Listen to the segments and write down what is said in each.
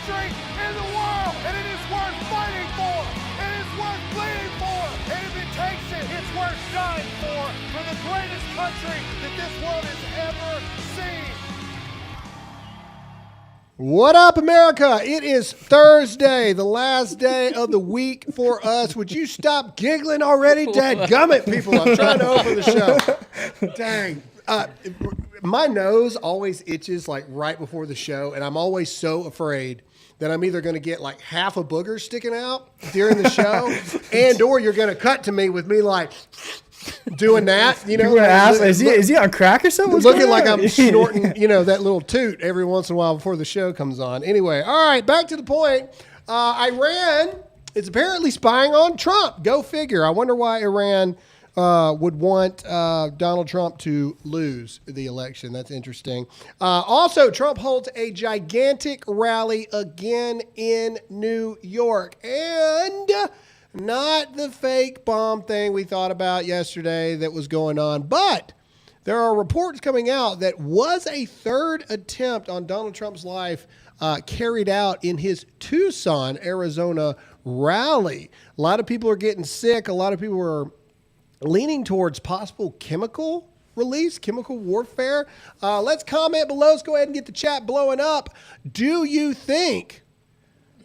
country in the world, and it is worth fighting for. It is worth bleeding for, and if it takes it, it's worth dying for the greatest country that this world has ever seen. What up, America? It is Thursday, the last day of the week for us. Would you stop giggling already? Dadgummit, people. I'm trying to open the show. Dang. My nose always itches like right before the show, and I'm always so afraid that I'm either going to get like half a booger sticking out during the show, and or you're going to cut to me with me like doing that. You know, is he on crack or something? Looking like I'm snorting, you know, that little toot every once in a while before the show comes on. Anyway, all right, back to the point. Iran is apparently spying on Trump. Go figure. I wonder why Iran would want Donald Trump to lose the election. That's interesting. Also, Trump holds a gigantic rally again in New York. And not the fake bomb thing we thought about yesterday that was going on, but there are reports coming out that was a third attempt on Donald Trump's life carried out in his Tucson, Arizona rally. A lot of people are getting sick. A lot of people are leaning towards possible chemical release, chemical warfare. Let's comment below. Let's go ahead and get the chat blowing up. Do you think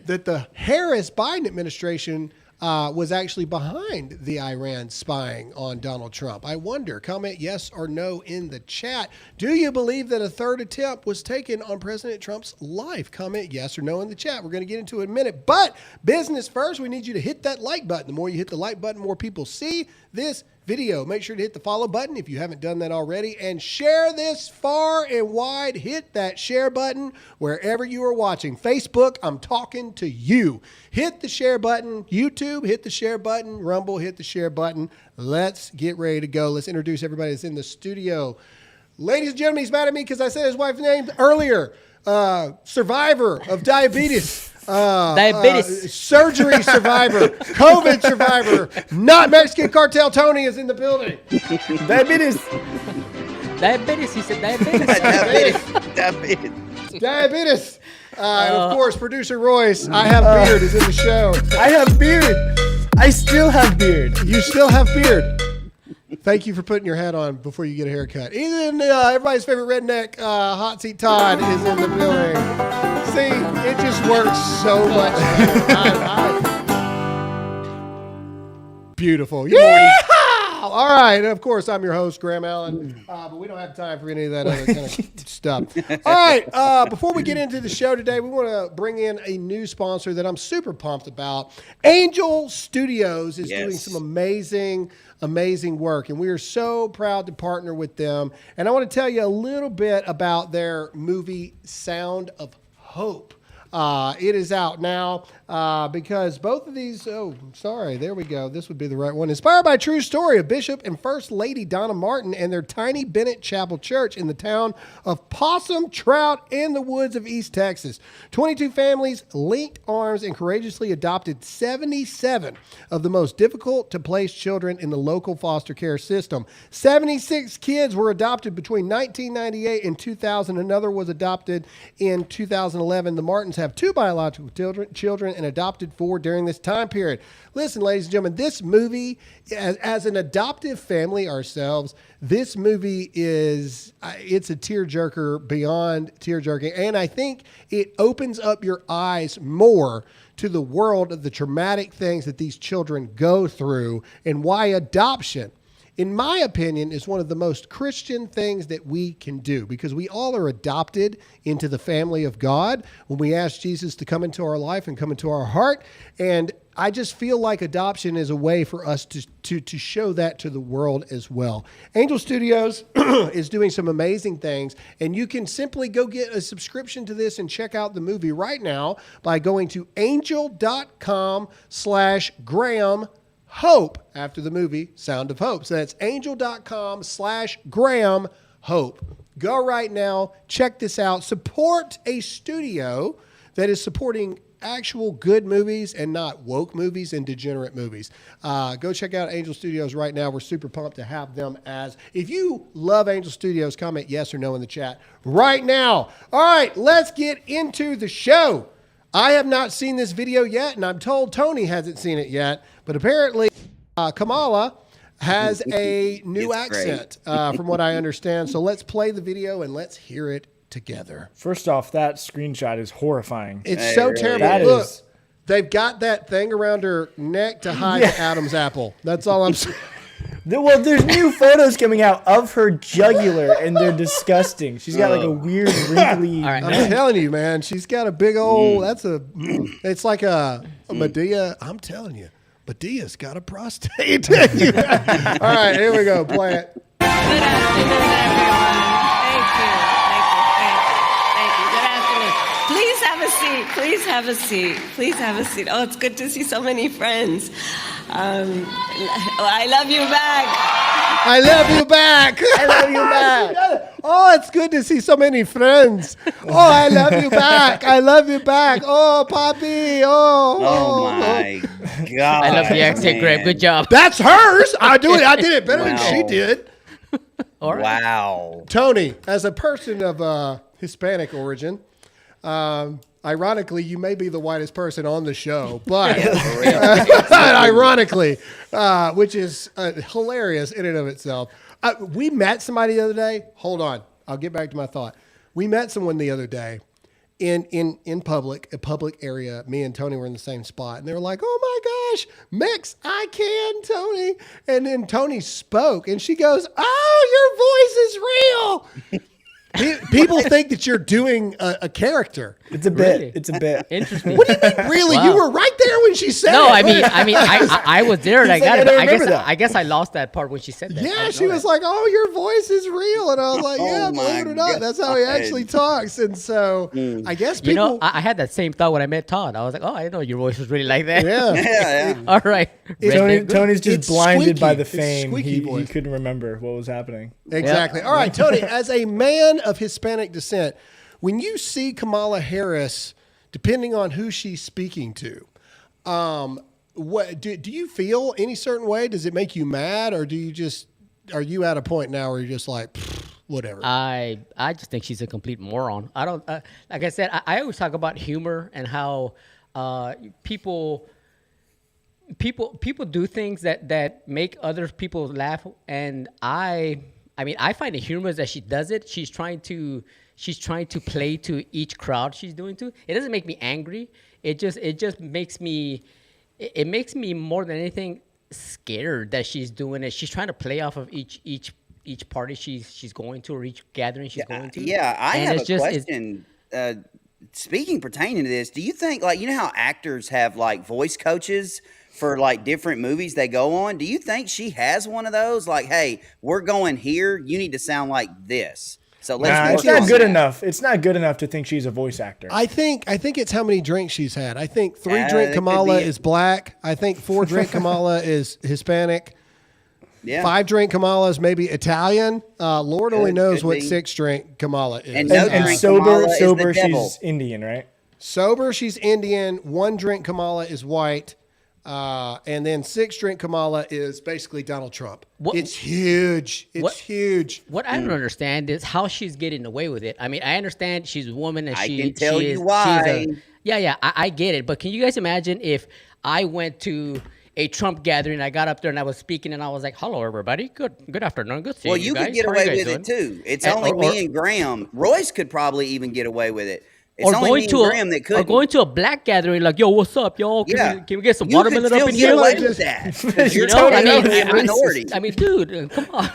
that the Harris-Biden administration was actually behind the Iran spying on Donald Trump? I wonder. Comment yes or no in the chat. Do you believe that a third attempt was taken on President Trump's life? Comment yes or no in the chat. We're going to get into it in a minute. But business first, we need you to hit that like button. The more you hit the like button, more people see this video. Make sure to hit the follow button if you haven't done that already, and share this far and wide. Hit that share button wherever you are watching. Facebook, I'm talking to you. Hit the share button. YouTube, hit the share button. Rumble, hit the share button. Let's get ready to go. Let's introduce everybody that's in the studio. Ladies and gentlemen, he's mad at me because I said his wife's name earlier. Survivor of diabetes. Surgery survivor, COVID survivor, not Mexican cartel Tony is in the building. Diabetes, he said Diabetes. And of course, producer Royce, I have beard, is in the show. I have beard. I still have beard. You still have beard. Thank you for putting your hat on before you get a haircut. Even everybody's favorite redneck, Hot Seat Todd, is in the building. See, it just works so much better. Beautiful. Yeah! All right. And of course, I'm your host, Graham Allen, but we don't have time for any of that other kind of stuff. All right. Before we get into the show today, we want to bring in a new sponsor that I'm super pumped about. Angel Studios is doing some amazing work, and we are so proud to partner with them. And I want to tell you a little bit about their movie Sound of Hope. It is out now because both of these, there we go. This would be the right one. Inspired by a true story of Bishop and First Lady Donna Martin and their tiny Bennett Chapel Church in the town of Possum Trout in the woods of East Texas. 22 families linked arms and courageously adopted 77 of the most difficult to place children in the local foster care system. 76 kids were adopted between 1998 and 2000. Another was adopted in 2011. The Martins have 2 biological children and adopted 4 during this time period. Listen, ladies and gentlemen, this movie, as an adoptive family ourselves, this movie it's a tearjerker beyond tearjerking, and I think it opens up your eyes more to the world of the traumatic things that these children go through and why adoption, in my opinion, is one of the most Christian things that we can do, because we all are adopted into the family of God when we ask Jesus to come into our life and come into our heart. And I just feel like adoption is a way for us to show that to the world as well. Angel Studios is doing some amazing things, and you can simply go get a subscription to this and check out the movie right now by going to angel.com/Graham Hope after the movie Sound of Hope. So that's angel.com/Graham Hope. Go right now. Check this out. Support a studio that is supporting actual good movies and not woke movies and degenerate movies. Go check out Angel Studios right now. We're super pumped to have them as. If you love Angel Studios, comment yes or no in the chat right now. All right, let's get into the show. I have not seen this video yet, and I'm told Tony hasn't seen it yet. But apparently, Kamala has a new accent, from what I understand. So let's play the video and let's hear it together. First off, that screenshot is horrifying. It's so really terrible. That Look, is- they've got that thing around her neck to hide the Adam's apple. That's all I'm saying. Well, there's new photos coming out of her jugular, and they're disgusting. She's got like a weird, wrinkly. All right, I'm telling you, man, she's got a big old. It's like a Medea. I'm telling you, Medea's got a prostate. All right, here we go. Play it. Good afternoon, everyone. Thank you. Good afternoon. Please have a seat. Please have a seat. Please have a seat. Oh, it's good to see so many friends. I love you back. I love you back. I love you back. Oh, it's good to see so many friends. Oh, I love you back. I love you back. Oh, Poppy. Oh my God. I love the accent, Graham. Good job. That's hers. I did it better than she Wow. did. All right. Wow. Tony, as a person of Hispanic origin, ironically, you may be the whitest person on the show, but ironically, which is hilarious in and of itself. We met somebody the other day. Hold on. I'll get back to my thought. We met someone the other day in public, a public area. Me and Tony were in the same spot, and they were like, "Oh my gosh, Mix, I can, Tony." And then Tony spoke, and she goes, "Oh, your voice is real." People think that you're doing a character. It's a Really? bit. It's a bit. Interesting. What do you mean, really? Wow. You were right there when she said No, it. I was there and I He's got like, it. I But remember that. I guess I lost that part when she said that. I Yeah, didn't she know was that. like, "Oh, your voice is real," and I was like, "Yeah, Oh believe it my or not, that's how he God. actually talks." And so, I guess people, You know, I had that same thought when I met Todd. I was like, oh, I didn't know your voice was really like that. yeah, Yeah. All right. Tony's just It's blinded by squeaky. the It's fame. squeaky He voice. couldn't remember what was happening. exactly. All right, Tony, as a man of Hispanic descent, when you see Kamala Harris, depending on who she's speaking to, what do you feel any certain way? Does it make you mad, or are you at a point now where you're just like, whatever? I just think she's a complete moron. I don't like I said. I always talk about humor and how people do things that make other people laugh, and I mean I find it humorous that she does it. She's trying to play to each crowd she's doing to. It doesn't make me angry. It just makes me more than anything scared that she's doing it. She's trying to play off of each party she's going to, or each gathering she's going to. Yeah, I And have it's a just- question. Speaking pertaining to this, do you think, like, you know how actors have like voice coaches for like different movies they go on? Do you think she has one of those? Like, hey, we're going here. You need to sound like this. So let's. Nah, work it's not on good that. enough. It's not good enough to think she's a voice actor. I think it's how many drinks she's had. I think 3 that drink could Kamala be it. is black. I think 4 drink Kamala is Hispanic. Yeah. 5 drink Kamala is maybe Italian. Lord only knows could what be. 6 drink Kamala is. And no and drink sober, Kamala is the devil. she's Indian, right? Sober, she's Indian. 1 drink Kamala is white. And then 6 drink Kamala is basically Donald Trump. What- It's huge. It's what- huge. What I don't understand is how she's getting away with it. I mean, I understand she's a woman and I she can tell she you is, why. I get it. But can you guys imagine if I went to a Trump gathering, I got up there and I was speaking and I was like, "Hello, everybody. Good afternoon. Good seeing Well, you you guys. could get How are you away guys with it doing?" too. It's And- only or- me and Graham. Royce could probably even get away with it. It's Or only going me to and Graham that or couldn't. going to a black gathering, like, "Yo, what's up, y'all? Can we get some You could watermelon up still in get here?" away Like, with that. 'Cause you you're know, I totally mean, a minority. I mean, dude, come on.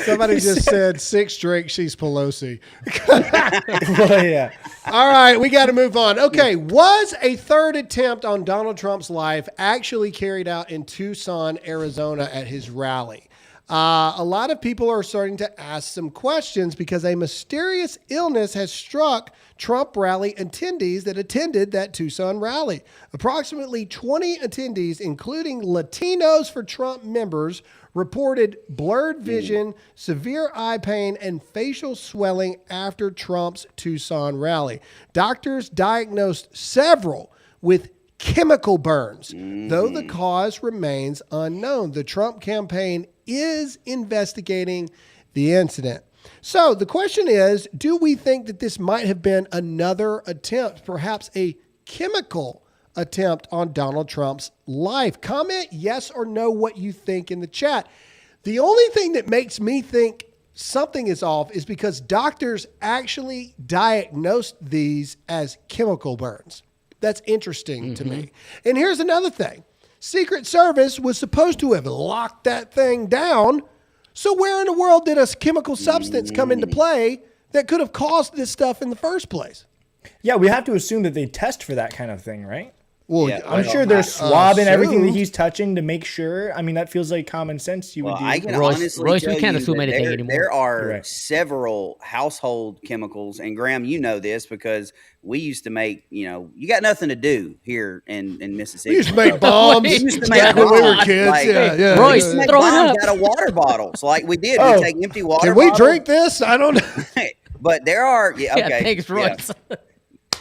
Somebody just said 6 drink, she's Pelosi. Well, yeah. All right, we got to move on. Okay, was a third attempt on Donald Trump's life actually carried out in Tucson, Arizona at his rally? A lot of people are starting to ask some questions because a mysterious illness has struck Trump rally attendees that attended that Tucson rally. Approximately 20 attendees, including Latinos for Trump members, reported blurred vision, severe eye pain, and facial swelling after Trump's Tucson rally. Doctors diagnosed several with chemical burns, though the cause remains unknown. The Trump campaign is investigating the incident. So the question is, do we think that this might have been another attempt, perhaps a chemical attempt on Donald Trump's life? Comment yes or no what you think in the chat. The only thing that makes me think something is off is because doctors actually diagnosed these as chemical burns. That's interesting to me. And here's another thing. Secret Service was supposed to have locked that thing down. So where in the world did a chemical substance come into play that could have caused this stuff in the first place? Yeah, we have to assume that they test for that kind of thing, right? Well, Yeah, I'm sure they're swabbing everything that he's touching to make sure. I mean, that feels like common sense. You would do. I can Royce, honestly tell we can't you assume that anything anymore. there are Right. several household chemicals, and Graham, you know this because we used to make. You got nothing to do here in Mississippi. We used to make bombs We used to make back when we were bombs, kids. like, yeah. we Royce, used to make throw it bombs up. out of water bottles, like we did. Oh. We take empty water. Can we bottles. drink this? I don't know. But there are okay. Yeah, thanks, yeah. Royce.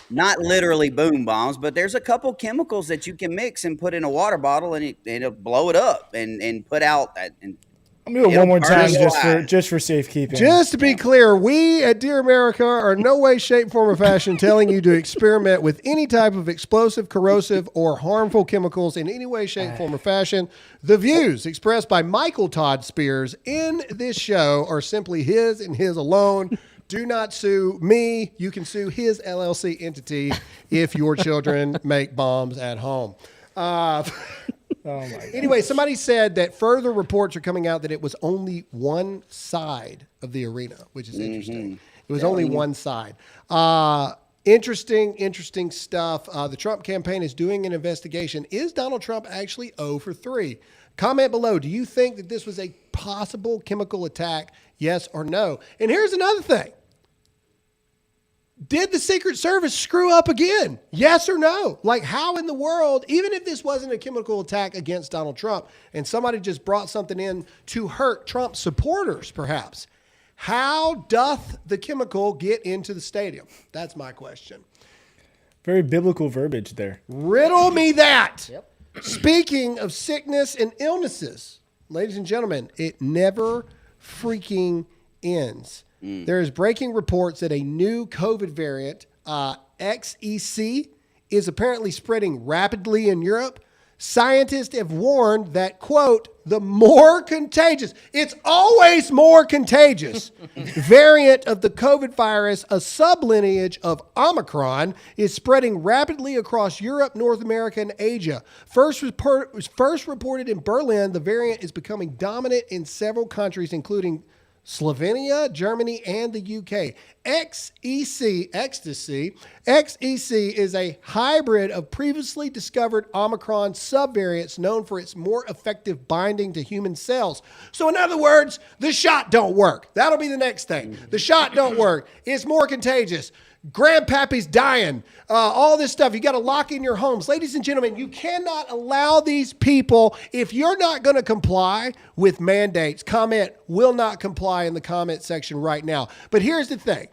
Not literally boom bombs, but there's a couple chemicals that you can mix and put in a water bottle, and it'll blow it up and put out that. And I'm gonna do it it'll one more burn time you alive. just for safekeeping. Just to be clear, we at Dear America are in no way, shape, form, or fashion telling you to experiment with any type of explosive, corrosive, or harmful chemicals in any way, shape, form, or fashion. The views expressed by Michael Todd Spears in this show are simply his and his alone. Do not sue me. You can sue his LLC entity if your children make bombs at home. Oh my God. Anyway, somebody said that further reports are coming out that it was only one side of the arena, which is interesting. It was only one side. Interesting stuff. The Trump campaign is doing an investigation. Is Donald Trump actually 0 for 3? Comment below. Do you think that this was a possible chemical attack? Yes or no? And here's another thing. Did the Secret Service screw up again? Yes or no? Like, how in the world, even if this wasn't a chemical attack against Donald Trump and somebody just brought something in to hurt Trump supporters, perhaps, how doth the chemical get into the stadium? That's my question. Very biblical verbiage there. Riddle me that. Yep. Speaking of sickness and illnesses, ladies and gentlemen, it never freaking ends. There is breaking reports that a new COVID variant, XEC, is apparently spreading rapidly in Europe. Scientists have warned that, quote, the more contagious, it's always more contagious, variant of the COVID virus, a sublineage of Omicron, is spreading rapidly across Europe, North America, and Asia. First reported in Berlin, the variant is becoming dominant in several countries, including Slovenia, Germany, and the UK. XEC is a hybrid of previously discovered Omicron subvariants known for its more effective binding to human cells. So in other words, the shot don't work. That'll be the next thing. The shot don't work. It's more contagious. Grandpappy's dying. All this stuff. You got to lock in your homes. Ladies and gentlemen, you cannot allow these people, if you're not going to comply with mandates, comment will not comply in the comment section right now. But here's the thing.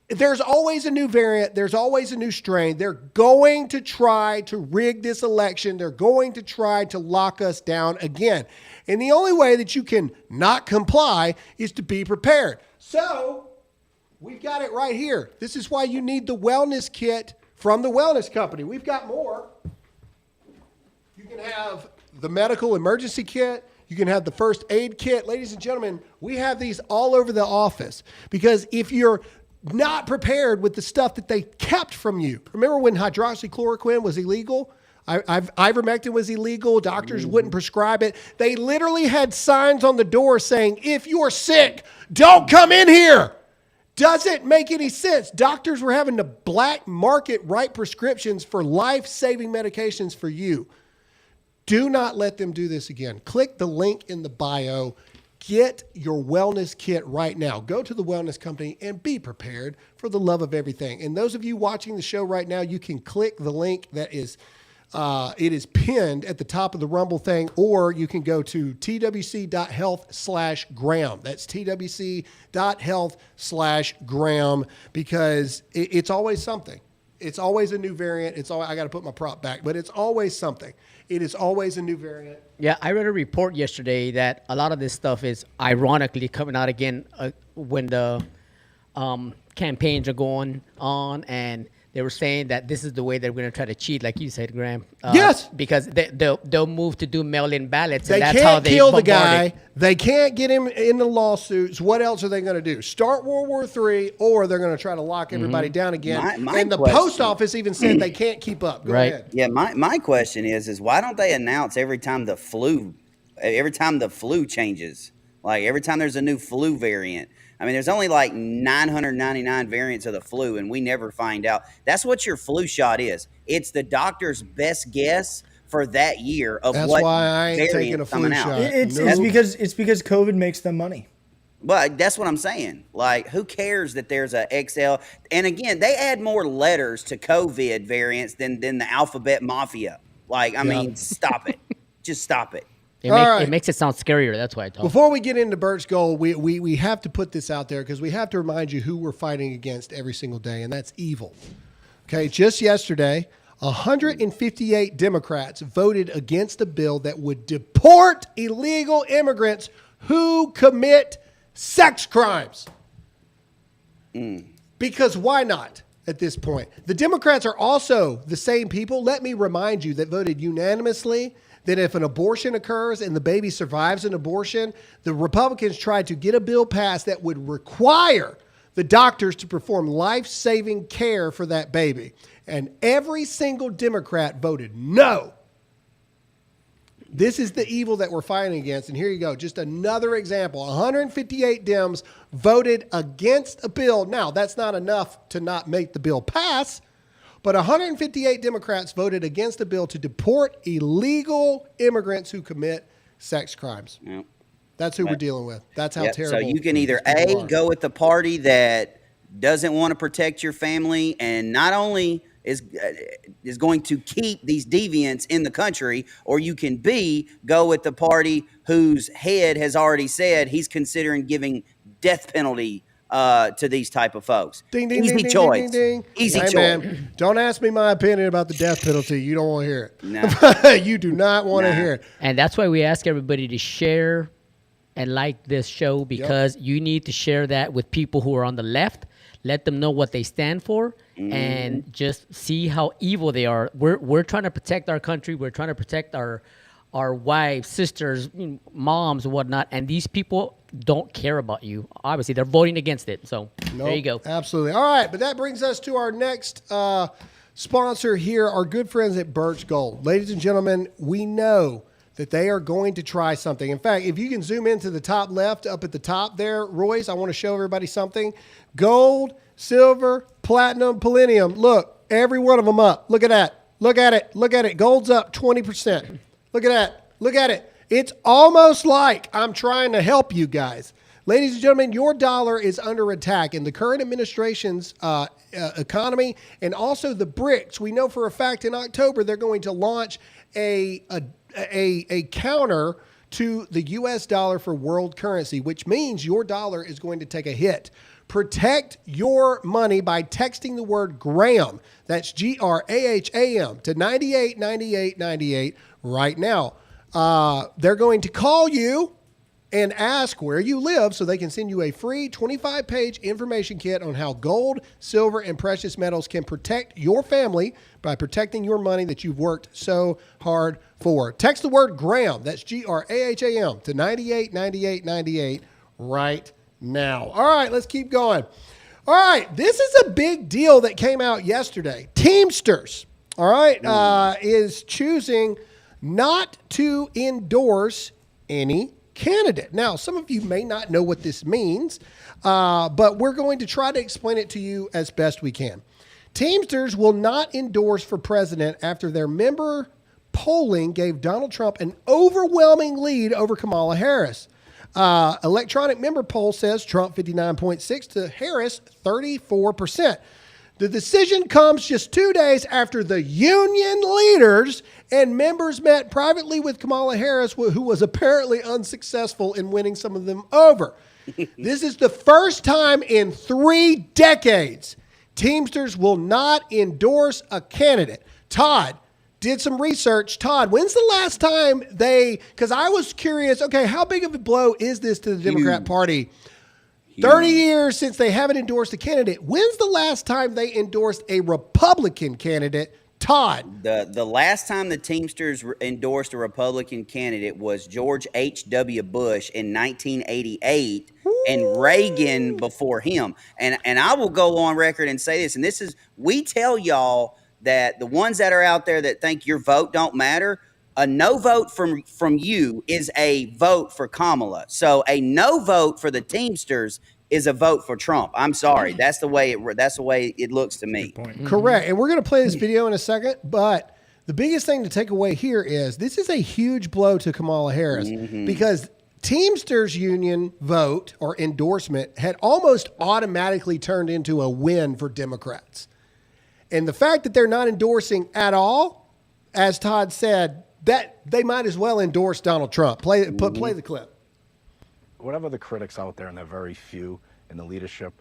There's always a new variant. There's always a new strain. They're going to try to rig this election. They're going to try to lock us down again. And the only way that you can not comply is to be prepared. So we've got it right here. This is why you need the wellness kit from the wellness company. We've got more. You can have the medical emergency kit. You can have the first aid kit. Ladies and gentlemen, we have these all over the office because if you're not prepared with the stuff that they kept from you. Remember when hydroxychloroquine was illegal? Ivermectin was illegal. Doctors wouldn't prescribe it. They literally had signs on the door saying, if you're sick, don't come in here. Doesn't make any sense. Doctors were having to black market write prescriptions for life-saving medications for you. Do not let them do this again. Click the link in the bio. Get your wellness kit right now. Go to the wellness company and be prepared for the love of everything. And those of you watching the show right now, you can click the link that is it is pinned at the top of the Rumble thing, or you can go to twc.health/Graham. That's twc.health/Graham because it's always something. It's always a new variant. I got to put my prop back, but it's always something. It is always a new variant. Yeah, I read a report yesterday that a lot of this stuff is ironically coming out again when the campaigns are going on and they were saying that this is the way they're going to try to cheat, like you said, Graham. Yes. Because they'll move to do mail-in ballots. They and that's can't how they kill the bombard guy. it. They can't get him in the lawsuits. What else are they going to do? Start World War III, or they're going to try to lock everybody down again. My and the question- post office even said they can't keep up. Go Right. ahead. Yeah, my question is why don't they announce every time the flu changes? Like every time there's a new flu variant. I mean, there's only like 999 variants of the flu, and we never find out. That's what your flu shot is. It's the doctor's best guess for that year of That's what why I ain't taking variant a flu coming out. shot. It's No. because COVID makes them money. But that's what I'm saying. Like, who cares that there's a XL? And again, they add more letters to COVID variants than the alphabet mafia. Like, I mean, stop it. Just stop it. It makes it sound scarier. That's why I talk. Before we get into Bert's goal, we have to put this out there because we have to remind you who we're fighting against every single day, and that's evil. Okay, just yesterday, 158 Democrats voted against a bill that would deport illegal immigrants who commit sex crimes. Because why not at this point? The Democrats are also the same people, let me remind you, that voted unanimously that if an abortion occurs and the baby survives an abortion, the Republicans tried to get a bill passed that would require the doctors to perform life-saving care for that baby. And every single Democrat voted no. This is the evil that we're fighting against. And here you go. Just another example. 158 Dems voted against a bill. Now, that's not enough to not make the bill pass, but 158 Democrats voted against a bill to deport illegal immigrants who commit sex crimes. Yep. That's who we're dealing with. That's how Yep. terrible. So you can either these people are. go with the party that doesn't want to protect your family and not only is going to keep these deviants in the country, or you can B, go with the party whose head has already said he's considering giving death penalty to these type of folks. Ding, ding, Easy ding, ding, choice. ding, ding, ding. Easy Hey, choice. man, don't ask me my opinion about the death penalty. You don't want to hear it. No. You do not want to Nah. hear it. And that's why we ask everybody to share and like this show, because you need to share that with people who are on the left. Let them know what they stand for and just see how evil they are. We're trying to protect our country. We're trying to protect our wives, sisters, moms, and whatnot. And these people don't care about you. Obviously, they're voting against it. So there you go. Absolutely. All right, but that brings us to our next sponsor here, our good friends at Bert's Gold. Ladies and gentlemen, we know that they are going to try something. In fact, if you can zoom into the top left, up at the top there, Royce, I want to show everybody something. Gold, silver, platinum, palladium. Look, every one of them up. Look at that. Look at it. Look at it. Gold's up 20%. Look at that. Look at it. It's almost like I'm trying to help you guys. Ladies and gentlemen, your dollar is under attack in the current administration's economy and also the BRICS. We know for a fact in October they're going to launch a counter to the U.S. dollar for world currency, which means your dollar is going to take a hit. Protect your money by texting the word Graham. That's GRAHAM to 989898 right now. They're going to call you and ask where you live so they can send you a free 25-page information kit on how gold, silver, and precious metals can protect your family by protecting your money that you've worked so hard for. Text the word Graham, that's GRAHAM, to 989898 right now. All right, let's keep going. All right, this is a big deal that came out yesterday. Teamsters, all right, is choosing not to endorse any candidate. Now, some of you may not know what this means, but we're going to try to explain it to you as best we can. Teamsters will not endorse for president after their member polling gave Donald Trump an overwhelming lead over Kamala Harris. Electronic member poll says Trump 59.6 to Harris 34%. The decision comes just 2 days after the union leaders and members met privately with Kamala Harris, who was apparently unsuccessful in winning some of them over. This is the first time in 3 decades Teamsters will not endorse a candidate. Todd did some research. Todd, when's the last time because I was curious, okay, how big of a blow is this to the Democrat Party? 30 years since they haven't endorsed a candidate. When's the last time they endorsed a Republican candidate? Todd. The last time the Teamsters endorsed a Republican candidate was George H.W. Bush in 1988 and Reagan before him. And I will go on record and say this, and this is, we tell y'all that the ones that are out there that think your vote don't matter, a no vote from you is a vote for Kamala. So a no vote for the Teamsters is a vote for Trump. I'm sorry. That's the way it looks to me. Correct. And we're going to play this video in a second, but the biggest thing to take away here is this is a huge blow to Kamala Harris because Teamsters union vote or endorsement had almost automatically turned into a win for Democrats. And the fact that they're not endorsing at all, as Todd said, that they might as well endorse Donald Trump. Play the clip. Whatever the critics out there, and they're very few in the leadership,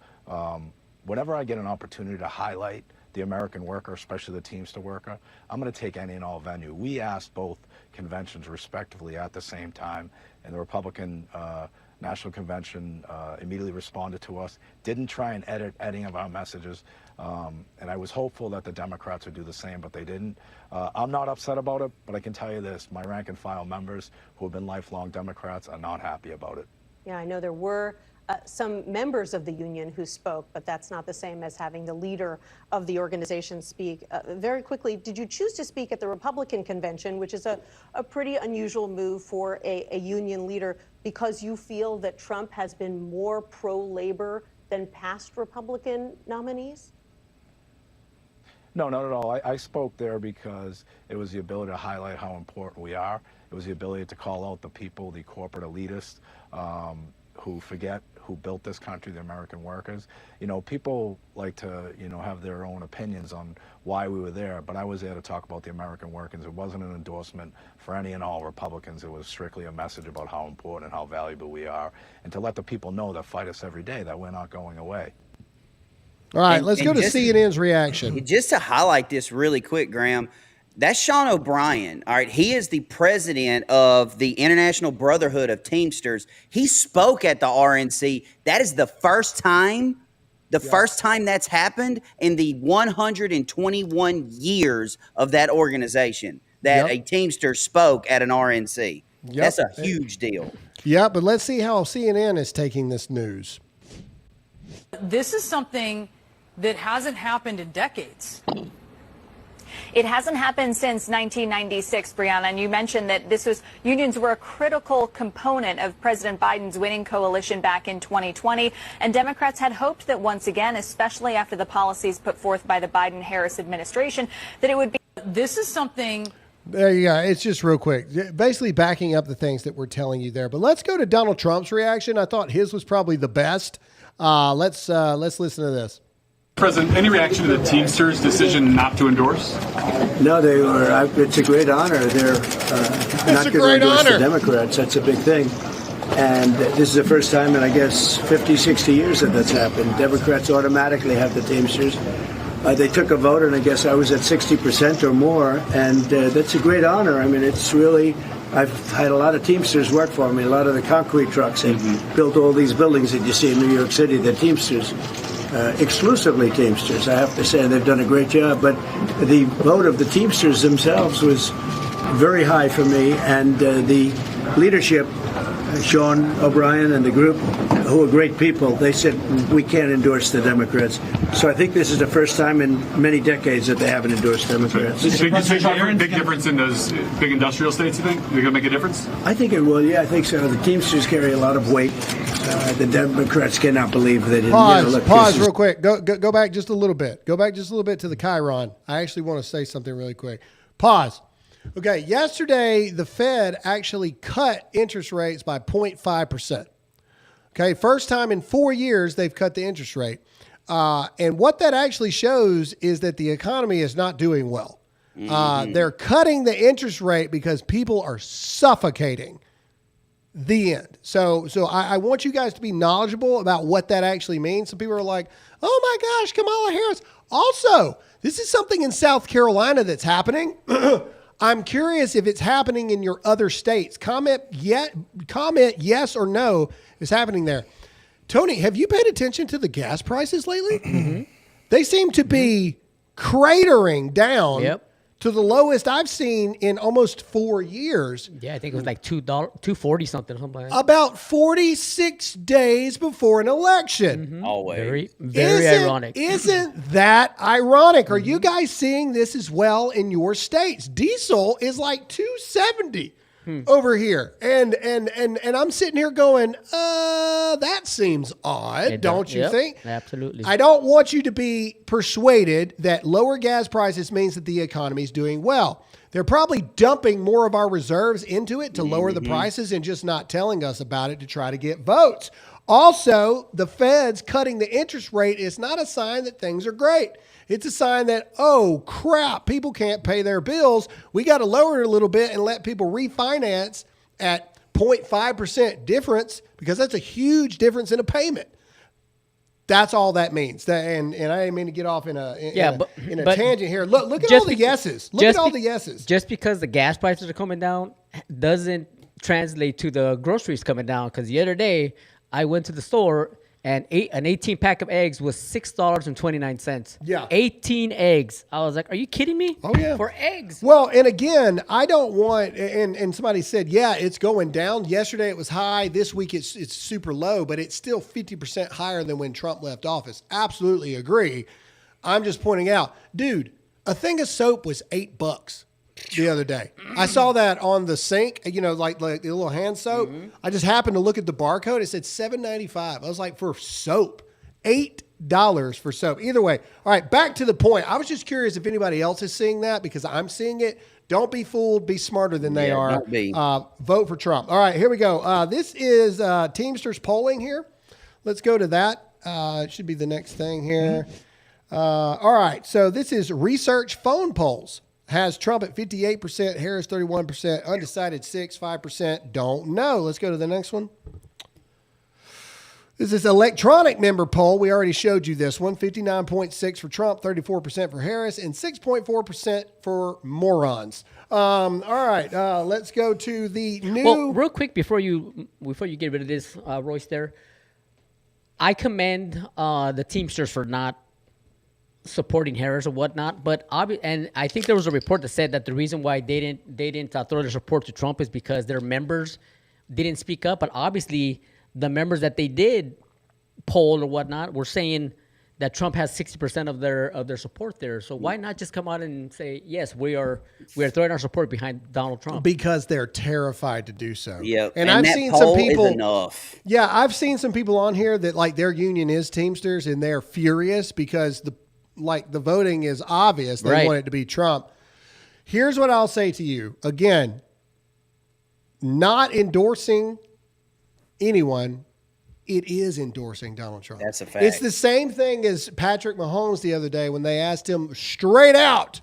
whenever I get an opportunity to highlight the American worker, especially the Teamster worker, I'm going to take any and all venue. We asked both conventions respectively at the same time, and the Republican National Convention immediately responded to us, didn't try and edit any of our messages, and I was hopeful that the Democrats would do the same, but they didn't. I'm not upset about it, but I can tell you this, my rank and file members who have been lifelong Democrats are not happy about it. Yeah, I know there were some members of the union who spoke, but that's not the same as having the leader of the organization speak. Very quickly, did you choose to speak at the Republican convention, which is a pretty unusual move for a union leader, because you feel that Trump has been more pro-labor than past Republican nominees? No, not at all. I spoke there because it was the ability to highlight how important we are. It was the ability to call out the people, the corporate elitists, who forget who built this country, the American workers. You know, people like to, have their own opinions on why we were there, but I was there to talk about the American workers. It wasn't an endorsement for any and all Republicans. It was strictly a message about how important and how valuable we are, and to let the people know that fight us every day, that we're not going away. All right, let's go to CNN's reaction. Just to highlight this really quick, Graham, that's Sean O'Brien. All right, he is the president of the International Brotherhood of Teamsters. He spoke at the RNC. That is the first time that's happened in the 121 years of that organization that a Teamster spoke at an RNC. That's a huge deal. Yeah, but let's see how CNN is taking this news. This is something that hasn't happened in decades. It hasn't happened since 1996, Brianna, and you mentioned that unions were a critical component of President Biden's winning coalition back in 2020, and Democrats had hoped that once again, especially after the policies put forth by the Biden-Harris administration, that it would be. This is something. There you go. It's just real quick, basically backing up the things that we're telling you there. But let's go to Donald Trump's reaction. I thought his was probably the best. Let's listen to this. President, any reaction to the Teamsters' decision not to endorse? No, they were. It's a great honor. They're not going to endorse the Democrats. That's a big thing. And this is the first time in, I guess, 50, 60 years that that's happened. Democrats automatically have the Teamsters. They took a vote, and I guess I was at 60% or more. And that's a great honor. I mean, it's really. I've had a lot of Teamsters work for me, a lot of the concrete trucks. They built all these buildings that you see in New York City, the Teamsters. Exclusively Teamsters, I have to say. They've done a great job. But the vote of the Teamsters themselves was very high for me. And the leadership, Sean O'Brien and the group, who are great people, they said, we can't endorse the Democrats. So I think this is the first time in many decades that they haven't endorsed Democrats. Big difference in those big industrial states, you think? They're going to make a difference? I think it will, yeah, I think so. The Teamsters carry a lot of weight. The Democrats cannot believe they didn't. Pause real quick. Go back just a little bit. Go back just a little bit to the Chiron. I actually want to say something really quick. Pause. Okay, yesterday the Fed actually cut interest rates by 0.5%. Okay, first time in 4 years they've cut the interest rate. And what that actually shows is that the economy is not doing well. They're cutting the interest rate because people are suffocating. The end. So I want you guys to be knowledgeable about what that actually means. Some people are like, oh my gosh, Kamala Harris. Also, this is something in South Carolina that's happening. I'm curious if it's happening in your other states. Comment yes or no is happening there. Tony, have you paid attention to the gas prices lately? They seem to be cratering down to the lowest I've seen in almost 4 years. Yeah, I think it was like $2.40 something like that. About 46 days before an election. Always. Very ironic. Isn't that ironic? Are you guys seeing this as well in your states? Diesel is like $2.70 over here. And I'm sitting here going, that seems odd, don't you think? Absolutely. I don't want you to be persuaded that lower gas prices means that the economy is doing well. They're probably dumping more of our reserves into it to lower the prices and just not telling us about it to try to get votes. Also, the Fed's cutting the interest rate is not a sign that things are great. It's a sign that, oh, crap, people can't pay their bills. We got to lower it a little bit and let people refinance at 0.5% difference, because that's a huge difference in a payment. That's all that means. And I didn't mean to get off in a tangent here. Look at all the yeses. Look at all the yeses. Just because the gas prices are coming down doesn't translate to the groceries coming down. Because the other day, I went to the store and an 18-pack of eggs was $6.29. Yeah. 18 eggs. I was like, are you kidding me? Oh, yeah. For eggs. Well, and again, I don't want, and somebody said, yeah, it's going down. Yesterday it was high. This week it's super low, but it's still 50% higher than when Trump left office. Absolutely agree. I'm just pointing out, dude, a thing of soap was $8 the other day. I saw that on the sink, like the little hand soap. I just happened to look at the barcode. It said $7.95. I was like, for soap, $8 for soap. Either way. All right, back to the point. I was just curious if anybody else is seeing that, because I'm seeing it. Don't be fooled. Be smarter than they are. Don't be. Vote for Trump. All right, here we go. This is Teamsters polling here. Let's go to that. It should be the next thing here. All right, so this is research phone polls. Has Trump at 58%, Harris 31%, undecided 5%, don't know. Let's go to the next one. This is electronic member poll. We already showed you this one. 59.6 for Trump, 34% for Harris, and 6.4% for morons. All right, let's go to the new. Well, real quick before you get rid of this, Royce. There, I commend the Teamsters for not supporting Harris or whatnot, but and I think there was a report that said that the reason why they didn't throw their support to Trump is because their members didn't speak up. But obviously, the members that they did poll or whatnot were saying that Trump has 60% of their support there. So why not just come out and say, yes, we are throwing our support behind Donald Trump? Because they're terrified to do so. Yeah, and I've seen some people. Enough. Yeah, I've seen some people on here that like their union is Teamsters and they're furious because the voting is obvious. They want it to be Trump. Here's what I'll say to you. Again, not endorsing anyone, it is endorsing Donald Trump. That's a fact. It's the same thing as Patrick Mahomes the other day when they asked him straight out,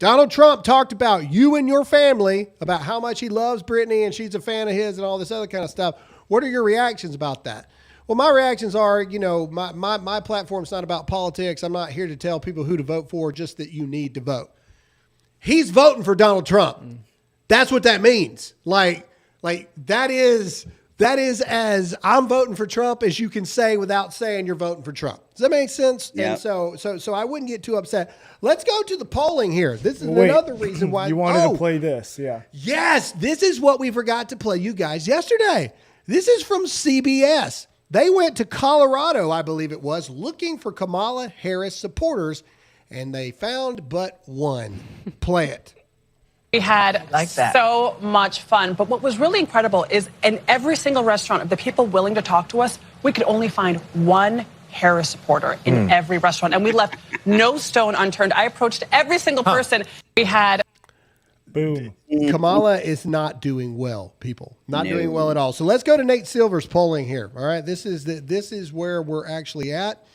Donald Trump talked about you and your family, about how much he loves Brittany and she's a fan of his and all this other kind of stuff. What are your reactions about that? Well, my reactions are, my platform's not about politics. I'm not here to tell people who to vote for, just that you need to vote. He's voting for Donald Trump. That's what that means. Like that is as I'm voting for Trump as you can say without saying you're voting for Trump. Does that make sense? Yeah. And so I wouldn't get too upset. Let's go to the polling here. This is another reason why you wanted to play this. Yeah. Yes, this is what we forgot to play you guys yesterday. This is from CBS. They went to Colorado, I believe it was, looking for Kamala Harris supporters, and they found but one. Play it. We had so much fun. But what was really incredible is in every single restaurant of the people willing to talk to us, we could only find one Harris supporter in every restaurant. And we left no stone unturned. I approached every single person. We had... Boom. Kamala is not doing well, people. Not doing well at all. So let's go to Nate Silver's polling here. All right, this is where we're actually at.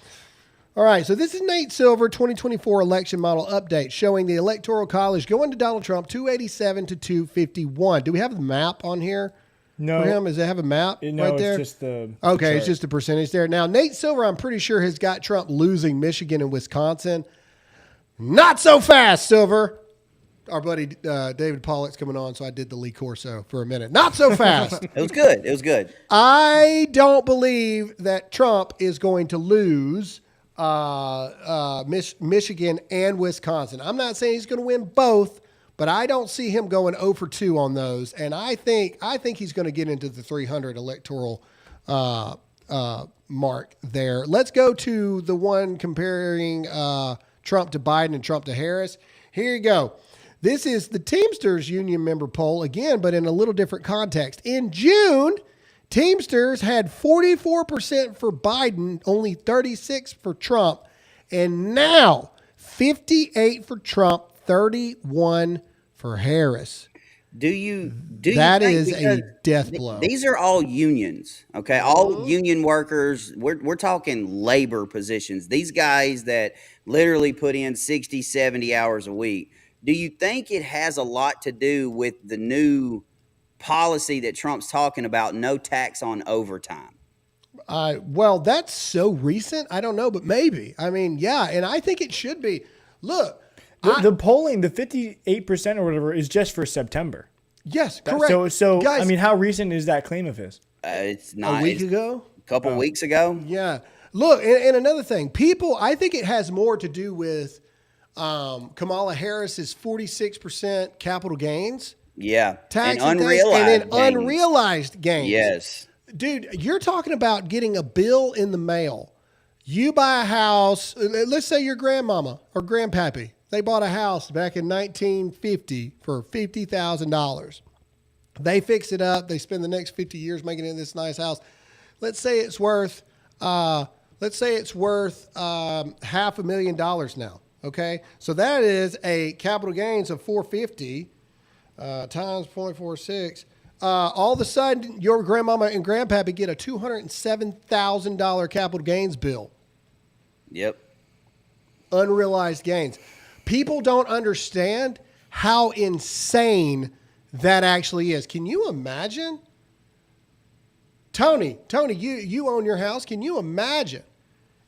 All right, so this is Nate Silver 2024 election model update showing the Electoral College going to Donald Trump 287 to 251. Do we have the map on here? No. For him, does it have a map right there? It's just the okay, chart. it's just the percentage there. Now, Nate Silver, I'm pretty sure, has got Trump losing Michigan and Wisconsin. Not so fast, Silver. our buddy David Pollock's coming on, so I did the Lee Corso for a minute. Not so fast. It was good. It was good. I don't believe that Trump is going to lose Michigan and Wisconsin. I'm not saying he's going to win both, but I don't see him going 0 for 2 on those. And I think he's going to get into the 300 electoral mark there. Let's go to the one comparing Trump to Biden and Trump to Harris. Here you go. This is the Teamsters union member poll again, but in a little different context. In June, Teamsters had 44% for Biden, only 36% for Trump, and now 58% for Trump, 31% for Harris. Do you that think, is a death blow. These are all unions, okay? All union workers. We're talking labor positions. These guys that literally put in 60, 70 hours a week. Do you think it has a lot to do with the new policy that Trump's talking about, no tax on overtime? Well, that's so recent. I don't know, but maybe. I mean, yeah, and I think it should be. Look. The polling, the 58% or whatever, is just for September. Yes, correct. So guys, I mean, how recent is that claim of his? It's not a week ago. A couple weeks ago. Yeah. Look, and another thing, people. I think it has more to do with Kamala Harris's 46% capital gains. Yeah, Tax and unrealized unrealized gains. Yes, dude, you're talking about getting a bill in the mail. You buy a house. Let's say your grandmama or grandpappy. They bought a house back in 1950 for $50,000. They fix it up. They spend the next 50 years making it this nice house. Let's say it's worth $500,000 now. Okay, so that is a capital gains of 450 times 0.46. All of a sudden, your grandmama and grandpappy get a $207,000 capital gains bill. Yep. Unrealized gains. People don't understand how insane that actually is. Can you imagine? Tony, you own your house. Can you imagine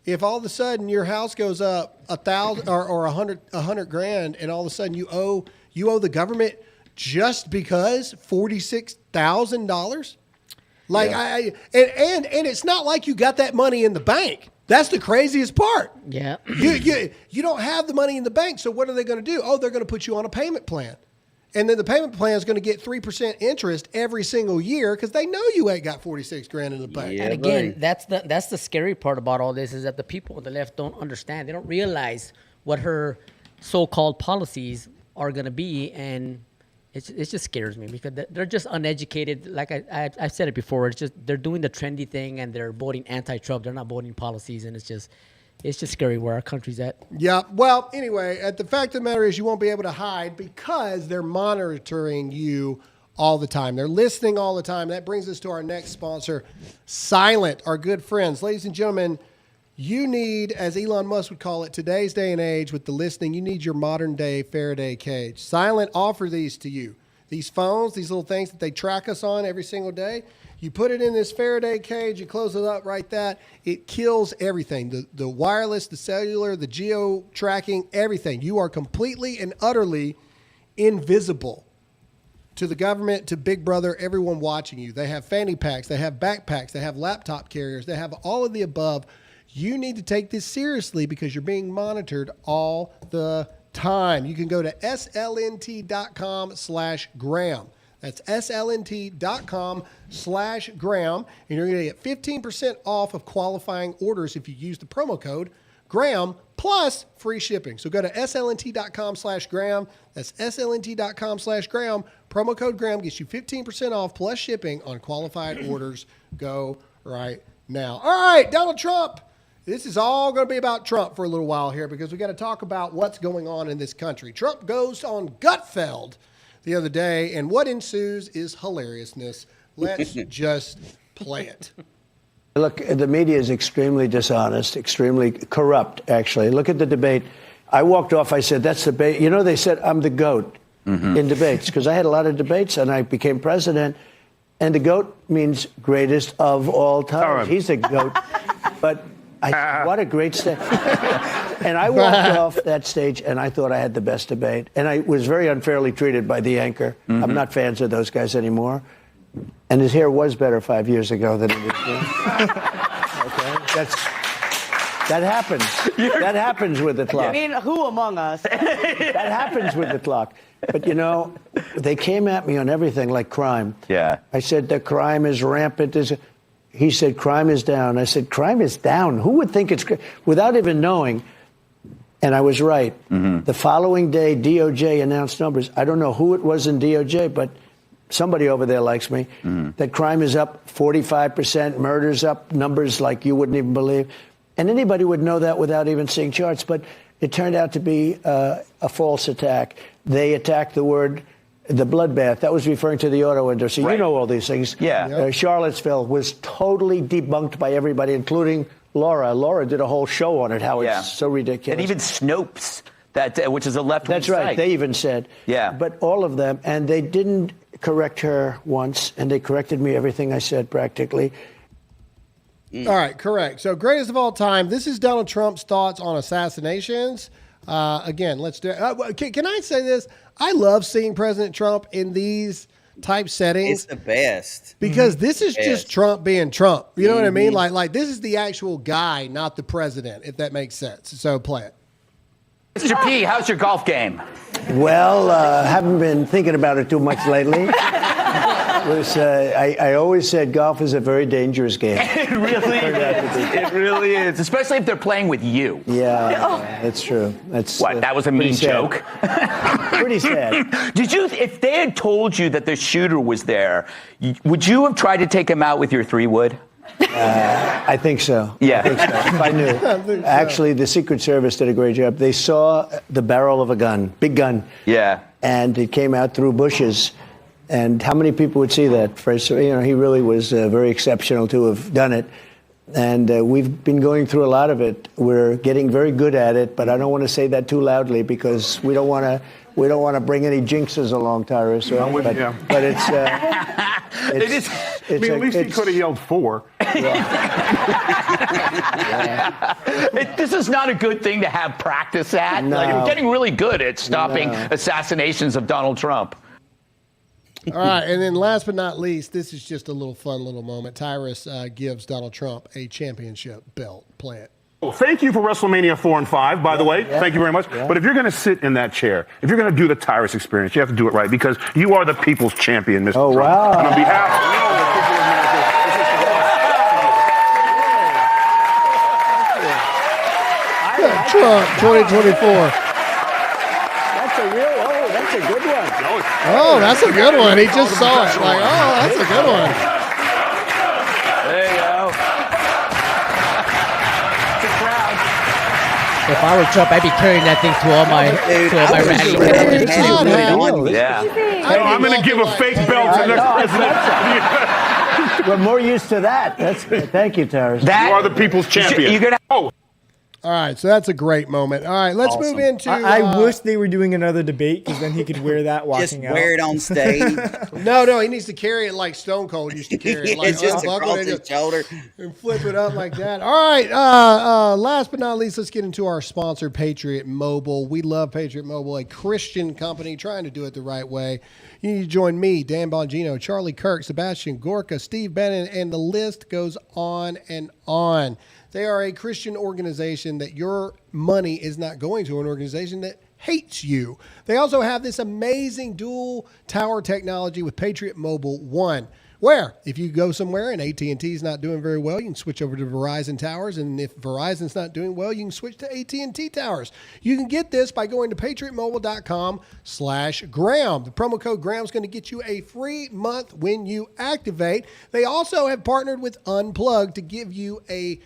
if all of a sudden your house goes up $1,000 or $100,000, and all of a sudden you owe the government just because $46,000? Like and it's not like you got that money in the bank. That's the craziest part. Yeah. You don't have the money in the bank, so what are they going to do? Oh, they're going to put you on a payment plan. And then the payment plan is going to get 3% interest every single year because they know you ain't got $46,000 in the bank. Yeah, and again, that's the scary part about all this is that the people on the left don't understand. They don't realize what her so-called policies are going to be, and it just scares me because they're just uneducated. Like I've said it before, it's just they're doing the trendy thing and they're voting anti-Trump. They're not voting policies, and it's just scary where our country's at. Yeah. Well, anyway, the fact of the matter is you won't be able to hide because they're monitoring you all the time. They're listening all the time. That brings us to our next sponsor, Silent, our good friends. Ladies and gentlemen, you need, as Elon Musk would call it, today's day and age with the listening, you need your modern day Faraday cage. Silent offer these to you. These phones, these little things that they track us on every single day. You put it in this Faraday cage, you close it up right that. It kills everything. The wireless, the cellular, the geo tracking, everything. You are completely and utterly invisible to the government, to Big Brother, everyone watching you. They have fanny packs, they have backpacks, they have laptop carriers, they have all of the above. You need to take this seriously because you're being monitored all the time. You can go to slnt.com/Graham. That's slnt.com/Graham. And you're going to get 15% off of qualifying orders if you use the promo code Graham plus free shipping. So go to slnt.com/Graham. That's slnt.com/Graham. Promo code Graham gets you 15% off plus shipping on qualified orders. Go right now. All right, Donald Trump. This is all going to be about Trump for a little while here because we got to talk about what's going on in this country. Trump goes on Gutfeld the other day, and what ensues is hilariousness. Let's just play it. Look, the media is extremely dishonest, extremely corrupt, actually. Look at the debate. I walked off. I said, that's debate. You know, they said I'm the GOAT in debates because I had a lot of debates and I became president. And the GOAT means greatest of all time. He's a GOAT. But what a great step. And I walked off that stage, and I thought I had the best debate. And I was very unfairly treated by the anchor. Mm-hmm. I'm not fans of those guys anymore. And his hair was better 5 years ago than it is now. Okay, that happens. That happens with the clock. I mean, who among us? That happens with the clock. But, you know, they came at me on everything like crime. Yeah. I said, the crime is rampant. He said, crime is down. I said, crime is down? Who would think it's... Without even knowing, and I was right. Mm-hmm. The following day, DOJ announced numbers. I don't know who it was in DOJ, but somebody over there likes me. Mm-hmm. That crime is up 45%, murders up, numbers like you wouldn't even believe. And anybody would know that without even seeing charts. But it turned out to be a false attack. They attacked the bloodbath. That was referring to the auto industry. Right. You know all these things. Yeah. Charlottesville was totally debunked by everybody, including Laura. Laura did a whole show on it, how it's so ridiculous. And even Snopes, which is a left-wing That's right. site. They even said. Yeah. But all of them, and they didn't correct her once, and they corrected me everything I said practically. All right, correct. So, greatest of all time. This is Donald Trump's thoughts on assassinations. Again, let's do it. Can I say this? I love seeing President Trump in these type settings. It's the best. Because this is just Trump being Trump. You know what I mean? Like this is the actual guy, not the president, if that makes sense. So, play it. Mr. P, how's your golf game? Well, haven't been thinking about it too much lately. I always said golf is a very dangerous game. It really is. It really is, especially if they're playing with you. Yeah, that's true. That's that was a mean joke. Pretty sad. Did you? If they had told you that the shooter was there, would you have tried to take him out with your 3-wood? I think so. Yeah. I think so. If I knew. Actually, the Secret Service did a great job. They saw the barrel of a gun, big gun. Yeah. And it came out through bushes. And how many people would see that? First, you know, he really was very exceptional to have done it. And we've been going through a lot of it. We're getting very good at it, but I don't want to say that too loudly because we don't want to bring any jinxes along, Tyrus. Right? But it's at least he could have yelled 4. This is not a good thing to have practice at. No. Like, we're getting really good at stopping assassinations of Donald Trump. All right, and then last but not least, this is just a little fun little moment. Tyrus gives Donald Trump a championship belt. Play it. Well, thank you for WrestleMania 4 and 5, by the way. Thank you very much. But if you're going to sit in that chair, if you're going to do the Tyrus experience, you have to do it right because you are the people's champion, Mr. Trump. Wow. And on behalf of all the people of America, Trump 2024. That's a good one. Oh, that's a good one. He just saw it. Like, oh, that's a good one. There you go. It's a crowd. If I were Trump, I'd be carrying that thing to all my rallies. Yeah. I'm going to give a fake belt to the next president. We're more used to that. That's good. Thank you, Tyrus. You are the people's champion. All right, so that's a great moment. All right, let's move into... I wish they were doing another debate because then he could wear that walking out. Just wear it on stage. No, he needs to carry it like Stone Cold used to carry it. Like, It's just across his shoulder. And flip it up like that. All right, last but not least, let's get into our sponsor, Patriot Mobile. We love Patriot Mobile, a Christian company trying to do it the right way. You need to join me, Dan Bongino, Charlie Kirk, Sebastian Gorka, Steve Bannon, and the list goes on and on. They are a Christian organization that your money is not going to an organization that hates you. They also have this amazing dual tower technology with Patriot Mobile One, where if you go somewhere and AT&T is not doing very well, you can switch over to Verizon towers. And if Verizon's not doing well, you can switch to AT&T towers. You can get this by going to patriotmobile.com/Graham. The promo code Graham is going to get you a free month when you activate. They also have partnered with Unplugged to give you a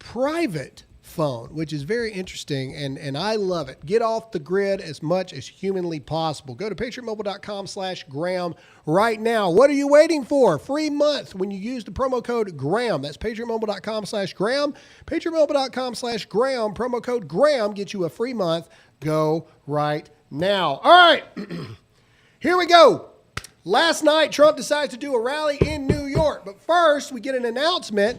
private phone, which is very interesting, and I love it. Get off the grid as much as humanly possible. Go to patriotmobile.com/Graham right now. What are you waiting for? Free month when you use the promo code Graham. That's patriotmobile.com/Graham. patriotmobile.com/Graham. Promo code Graham gets you a free month. Go right now. All right, here we go. Last night, Trump decides to do a rally in New York, but first we get an announcement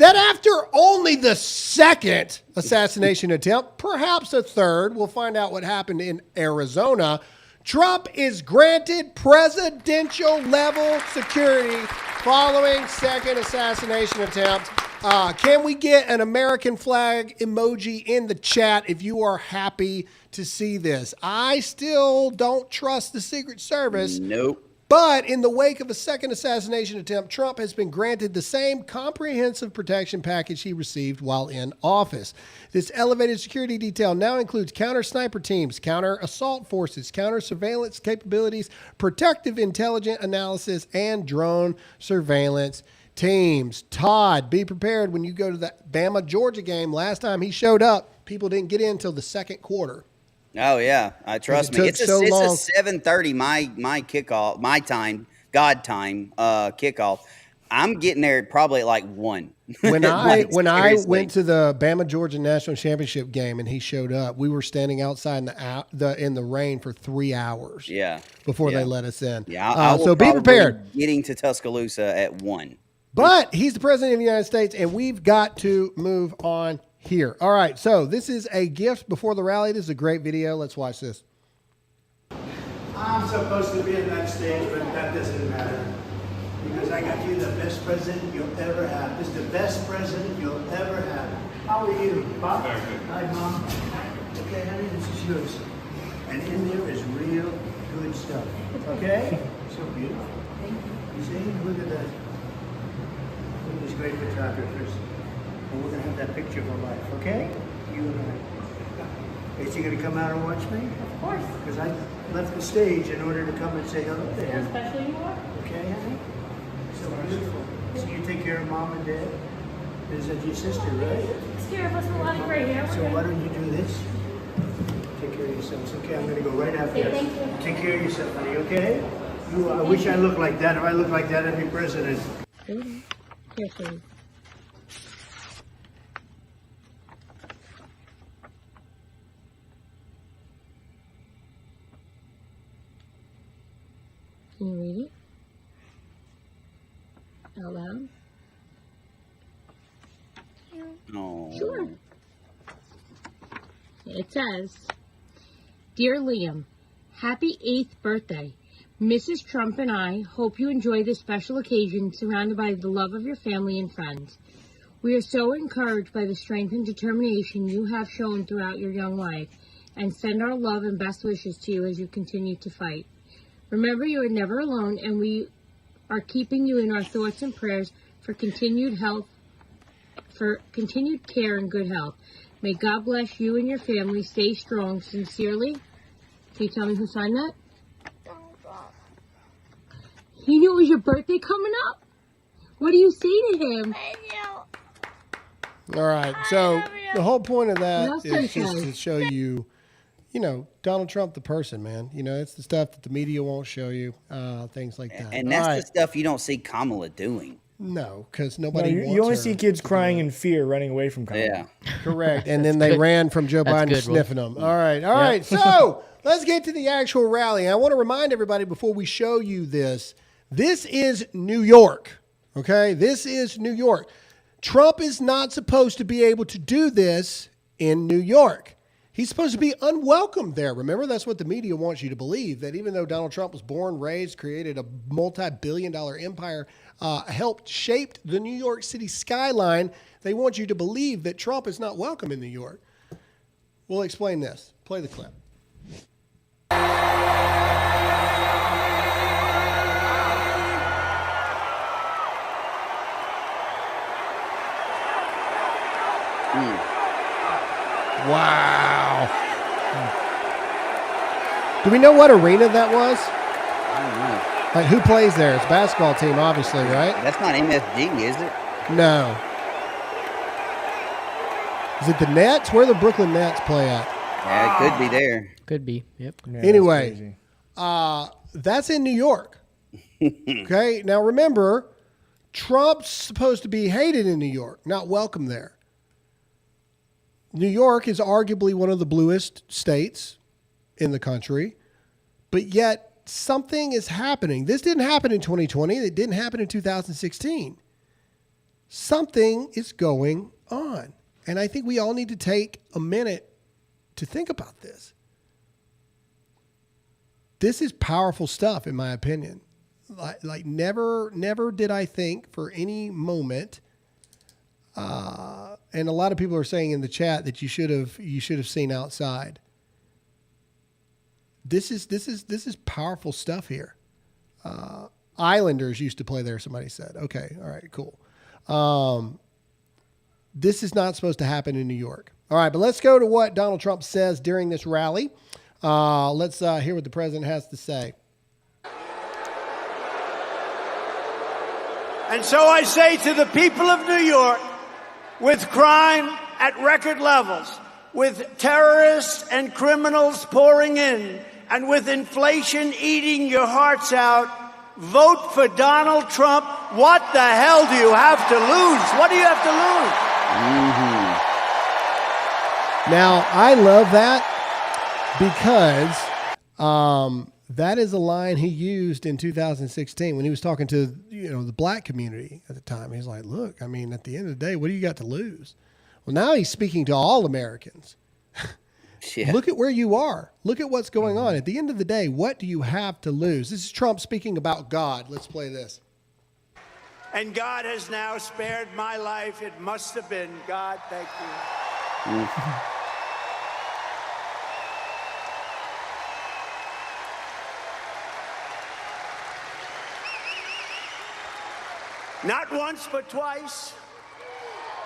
that after only the second assassination attempt, perhaps a third, we'll find out what happened in Arizona, Trump is granted presidential level security following second assassination attempt. Can we get an American flag emoji in the chat if you are happy to see this? I still don't trust the Secret Service. Nope. But in the wake of a second assassination attempt, Trump has been granted the same comprehensive protection package he received while in office. This elevated security detail now includes counter sniper teams, counter assault forces, counter surveillance capabilities, protective intelligence analysis, and drone surveillance teams. Todd, be prepared when you go to the Bama-Georgia game. Last time he showed up, people didn't get in until the second quarter. Oh yeah, trust me. It's a 7:30 my kickoff, my time, God time kickoff. I'm getting there probably at like 1. When I went to the Bama Georgia National Championship game and he showed up, we were standing outside in the rain for 3 hours. Yeah. Before they let us in. Yeah. So be prepared. Getting to Tuscaloosa at 1. But he's the president of the United States, and we've got to move on here. All right, so this is a gift before the rally. This is a great video. Let's watch this. I'm supposed to be in that stage, but that doesn't matter. Because I got you the best president you'll ever have. This is the best president you'll ever have. How are you, Bob? Hi, Mom. Okay, honey, this is yours. And in there is real good stuff. Okay? So beautiful. Thank you. You see? Look at that. Look at these great photographers. And we're going to have that picture of our life, okay? You and I. Is she going to come out and watch me? Of course. Because I left the stage in order to come and say hello to How him. special you are. Okay, honey? So beautiful. So you take care of Mom and Dad? Is that your sister, right? Takes care of us a lot of gray hair. So why don't you do this? Take care of yourselves. Okay, I'm going to go right after. Say thank you. Take care of yourself, honey, okay? I wish I looked like that. If I looked like that, I'd be president. Carefully. Can you read it? Out loud? Oh. Sure. It says, Dear Liam, happy 8th birthday. Mrs. Trump and I hope you enjoy this special occasion surrounded by the love of your family and friends. We are so encouraged by the strength and determination you have shown throughout your young life and send our love and best wishes to you as you continue to fight. Remember, you are never alone, and we are keeping you in our thoughts and prayers for continued health, for continued care and good health. May God bless you and your family. Stay strong. Sincerely. Can you tell me who signed that? He knew it was your birthday coming up? What do you say to him? All right, so the whole point of that is just to show you, Donald Trump, the person, man. It's the stuff that the media won't show you, things like that. And that's the stuff you don't see Kamala doing. No, because nobody wants you only her see kids crying in fear, running away from Kamala. Yeah. Correct. And then they ran from Joe Biden sniffing them. All right. So let's get to the actual rally. I want to remind everybody before we show you this, this is New York. Okay? This is New York. Trump is not supposed to be able to do this in New York. He's supposed to be unwelcome there. Remember, that's what the media wants you to believe, that even though Donald Trump was born, raised, created a multi-billion-dollar empire, helped shape the New York City skyline, they want you to believe that Trump is not welcome in New York. We'll explain this. Play the clip. Wow. Do we know what arena that was? I don't know. Like, who plays there? It's a basketball team, obviously, right? That's not MSG, is it? No. Is it the Nets? Where the Brooklyn Nets play at? Yeah, it could be there. Could be. Yep. Yeah, Anyway, that's in New York. Okay. Now remember, Trump's supposed to be hated in New York, not welcome there. New York is arguably one of the bluest states in the country, but yet something is happening. This didn't happen in 2020. It didn't happen in 2016. something is going on. And I think we all need to take a minute to think about this. This is powerful stuff, in my opinion. Like never did I think for any moment, and a lot of people are saying in the chat that you should have seen outside. This is powerful stuff here. Islanders used to play there, somebody said. Okay, all right, cool. This is not supposed to happen in New York. All right, but let's go to what Donald Trump says during this rally. Let's hear what the president has to say. And so I say to the people of New York, with crime at record levels, with terrorists and criminals pouring in, and with inflation eating your hearts out, vote for Donald Trump. What the hell do you have to lose? What do you have to lose? Mm-hmm. Now, I love that because that is a line he used in 2016 when he was talking to the black community at the time. He's like, look, I mean, at the end of the day, what do you got to lose? Well, now he's speaking to all Americans. Yeah. Look at where you are. Look at what's going on. At the end of the day, what do you have to lose? This is Trump speaking about God. Let's play this. And God has now spared my life. It must have been God. Thank you. Not once, but twice.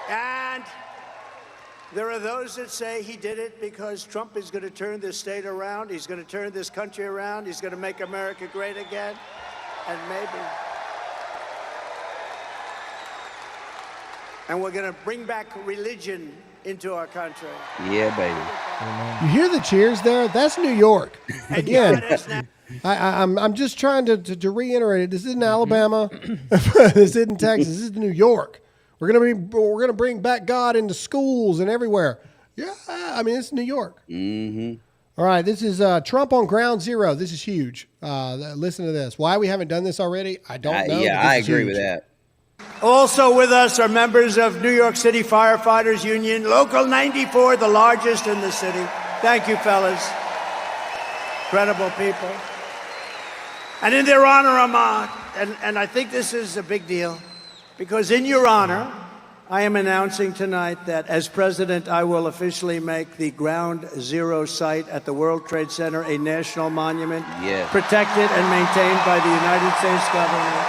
And there are those that say he did it because Trump is going to turn this state around. He's going to turn this country around. He's going to make America great again. And maybe. And we're going to bring back religion into our country. Yeah, baby. You hear the cheers there? That's New York. Again, I'm just trying to reiterate it. This isn't Alabama. This isn't Texas. This is New York. We're gonna bring back God into schools and everywhere. Yeah, I mean it's New York. Mm-hmm. All right, this is Trump on ground zero. This is huge. Listen to this. Why we haven't done this already? I don't know. Yeah, I agree with that. Also with us are members of New York City Firefighters Union, Local 94, the largest in the city. Thank you, fellas. Incredible people. And in their honor, I'm on. And I think this is a big deal. Because in your honor, I am announcing tonight that as president, I will officially make the Ground Zero site at the World Trade Center a national monument, protected and maintained by the United States government,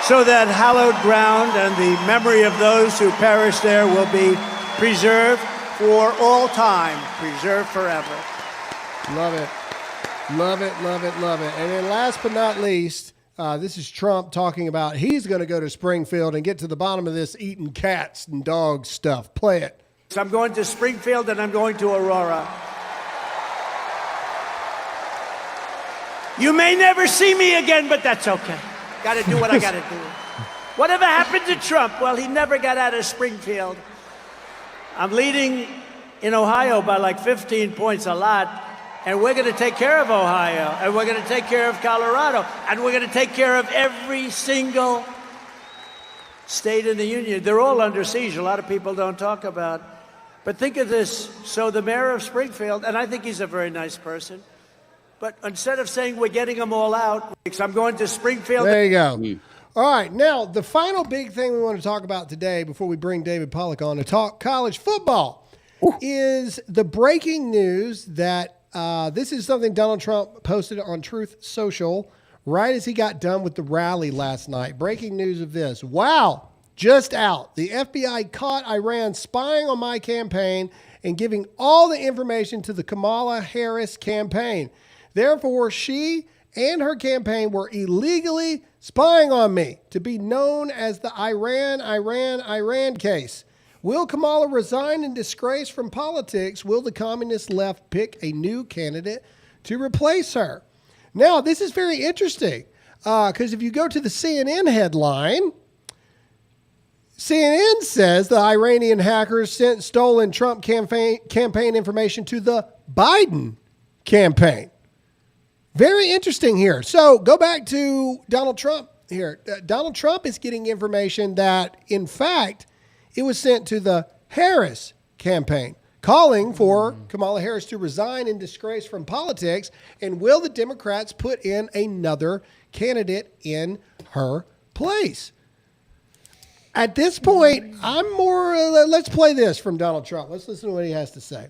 so that hallowed ground and the memory of those who perished there will be preserved for all time, preserved forever. Love it. Love it, love it, love it. And then last but not least, this is Trump talking about he's going to go to Springfield and get to the bottom of this eating cats and dogs stuff. Play it. So I'm going to Springfield and I'm going to Aurora. You may never see me again, but that's okay. Got to do what I got to do. Whatever happened to Trump? Well, he never got out of Springfield. I'm leading in Ohio by like 15 points, a lot. And we're going to take care of Ohio, and we're going to take care of Colorado, and we're going to take care of every single state in the union. They're all under siege. A lot of people don't talk about. But think of this. So the mayor of Springfield, and I think he's a very nice person, but instead of saying we're getting them all out, I'm going to Springfield. There you go. All right. Now, the final big thing we want to talk about today before we bring David Pollack on to talk college football is the breaking news that this is something Donald Trump posted on Truth Social right as he got done with the rally last night. Breaking news of this. Wow, just out. The FBI caught Iran spying on my campaign and giving all the information to the Kamala Harris campaign. Therefore, she and her campaign were illegally spying on me, to be known as the Iran case. Will Kamala resign in disgrace from politics? Will the communist left pick a new candidate to replace her? Now, this is very interesting because if you go to the CNN headline, CNN says the Iranian hackers sent stolen Trump campaign information to the Biden campaign. Very interesting here. So go back to Donald Trump here. Donald Trump is getting information that, in fact, it was sent to the Harris campaign, calling for Kamala Harris to resign in disgrace from politics. And will the Democrats put in another candidate in her place? At this point, I'm more, let's play this from Donald Trump. Let's listen to what he has to say.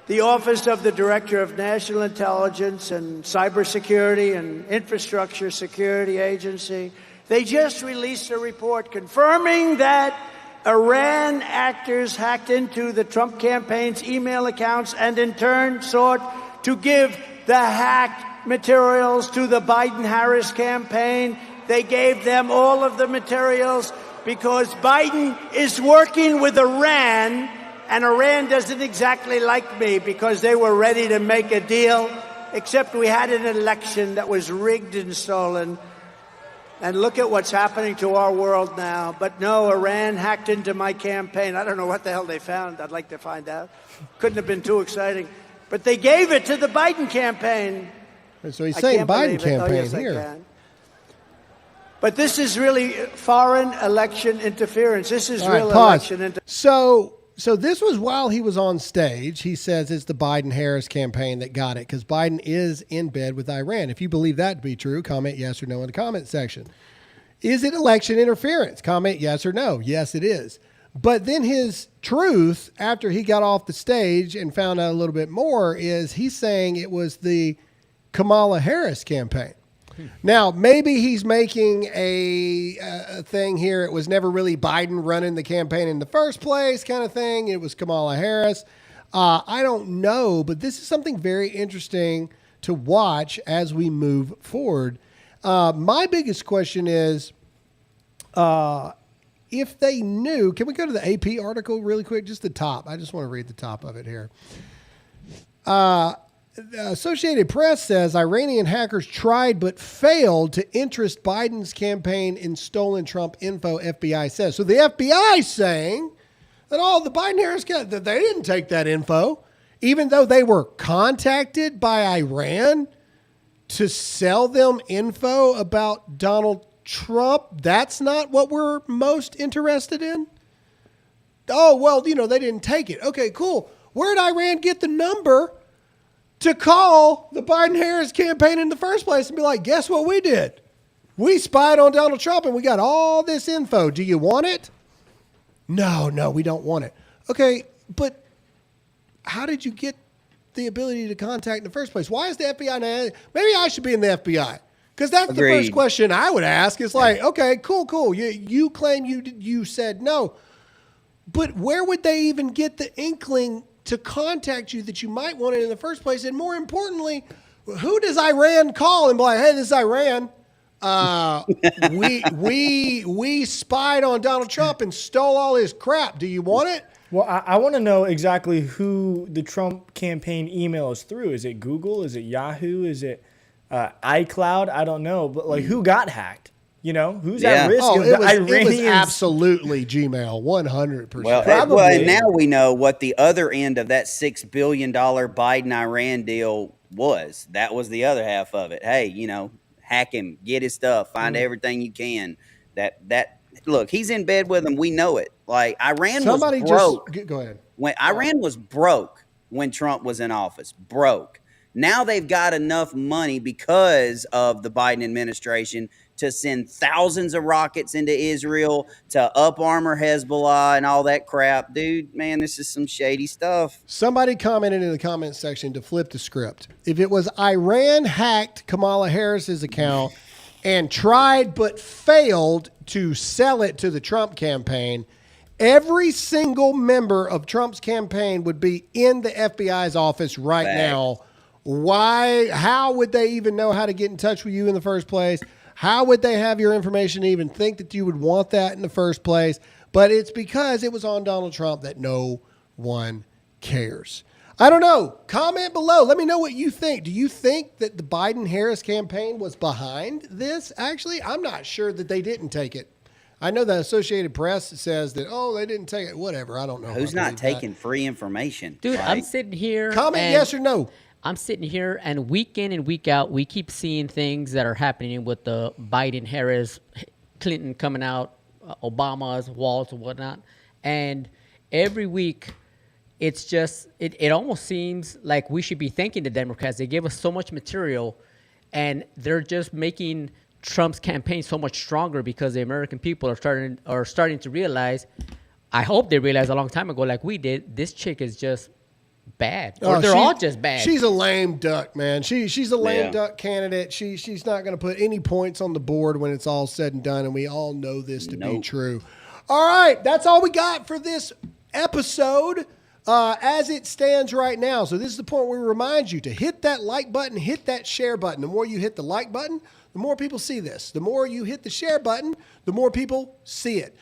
The Office of the Director of National Intelligence and Cybersecurity and Infrastructure Security Agency, they just released a report confirming that Iran actors hacked into the Trump campaign's email accounts and in turn sought to give the hacked materials to the Biden-Harris campaign. They gave them all of the materials because Biden is working with Iran, and Iran doesn't exactly like me because they were ready to make a deal, except we had an election that was rigged and stolen. And look at what's happening to our world now. But no, Iran hacked into my campaign. I don't know what the hell they found. I'd like to find out. Couldn't have been too exciting. But they gave it to the Biden campaign. So he's saying Biden campaign here. But this is really foreign election interference. This is real election interference. So this was while he was on stage. He says it's the Biden-Harris campaign that got it because Biden is in bed with Iran. If you believe that to be true, comment yes or no in the comment section. Is it election interference? Comment yes or no. Yes, it is. But then his truth, after he got off the stage and found out a little bit more, is he's saying it was the Kamala Harris campaign. Now, maybe he's making a thing here. It was never really Biden running the campaign in the first place kind of thing. It was Kamala Harris. I don't know, but this is something very interesting to watch as we move forward. My biggest question is if they knew, can we go to the AP article really quick? Just the top. I just want to read the top of it here. The Associated Press says Iranian hackers tried but failed to interest Biden's campaign in stolen Trump info, FBI says. So the FBI is saying that the Biden-Harris that they didn't take that info, even though they were contacted by Iran to sell them info about Donald Trump. That's not what we're most interested in. Oh, well, they didn't take it. Okay, cool. Where'd Iran get the number to call the Biden-Harris campaign in the first place and be like, guess what we did? We spied on Donald Trump and we got all this info. Do you want it? No, we don't want it. Okay, but how did you get the ability to contact in the first place? Why is the FBI not? Maybe I should be in the FBI. Because that's the first question I would ask. It's like, okay, cool. You claim you said no. But where would they even get the inkling to contact you that you might want it in the first place? And more importantly, who does Iran call and be like, hey, this is Iran. We spied on Donald Trump and stole all his crap. Do you want it? Well, I want to know exactly who the Trump campaign email is through. Is it Google? Is it Yahoo? Is it iCloud? I don't know. But who got hacked? Who's at risk? It was absolutely Gmail, 100%. Well, and now we know what the other end of that $6 billion Biden-Iran deal was. That was the other half of it. Hey, hack him, get his stuff, find everything you can. Look, he's in bed with him. We know it. Like Iran was broke. Go ahead. When Iran was broke when Trump was in office, broke. Now they've got enough money because of the Biden administration to send thousands of rockets into Israel, to up-armor Hezbollah and all that crap. Dude, man, this is some shady stuff. Somebody commented in the comment section to flip the script. If it was Iran hacked Kamala Harris's account and tried but failed to sell it to the Trump campaign, every single member of Trump's campaign would be in the FBI's office right now. Why? How would they even know how to get in touch with you in the first place? How would they have your information to even think that you would want that in the first place? But it's because it was on Donald Trump that no one cares. I don't know. Comment below. Let me know what you think. Do you think that the Biden-Harris campaign was behind this? Actually, I'm not sure that they didn't take it. I know the Associated Press says that, they didn't take it. Whatever. I don't know. Who's not taking free information? Dude, I'm sitting here. Comment yes or no. I'm sitting here, and week in and week out, we keep seeing things that are happening with the Biden, Harris, Clinton coming out, Obama's, Walz, and whatnot. And every week, it's just, it almost seems like we should be thanking the Democrats. They gave us so much material, and they're just making Trump's campaign so much stronger because the American people are starting to realize, I hope they realized a long time ago, like we did, this chick is just bad. Or they're all just bad. She's a lame duck, man. She's a lame duck candidate. She's not going to put any points on the board when it's all said and done, and we all know this to be true. All right, that's all we got for this episode as it stands right now. So this is the point where we remind you to hit that like button, hit that share button. The more you hit the like button, the more people see this. The more you hit the share button, the more people see it.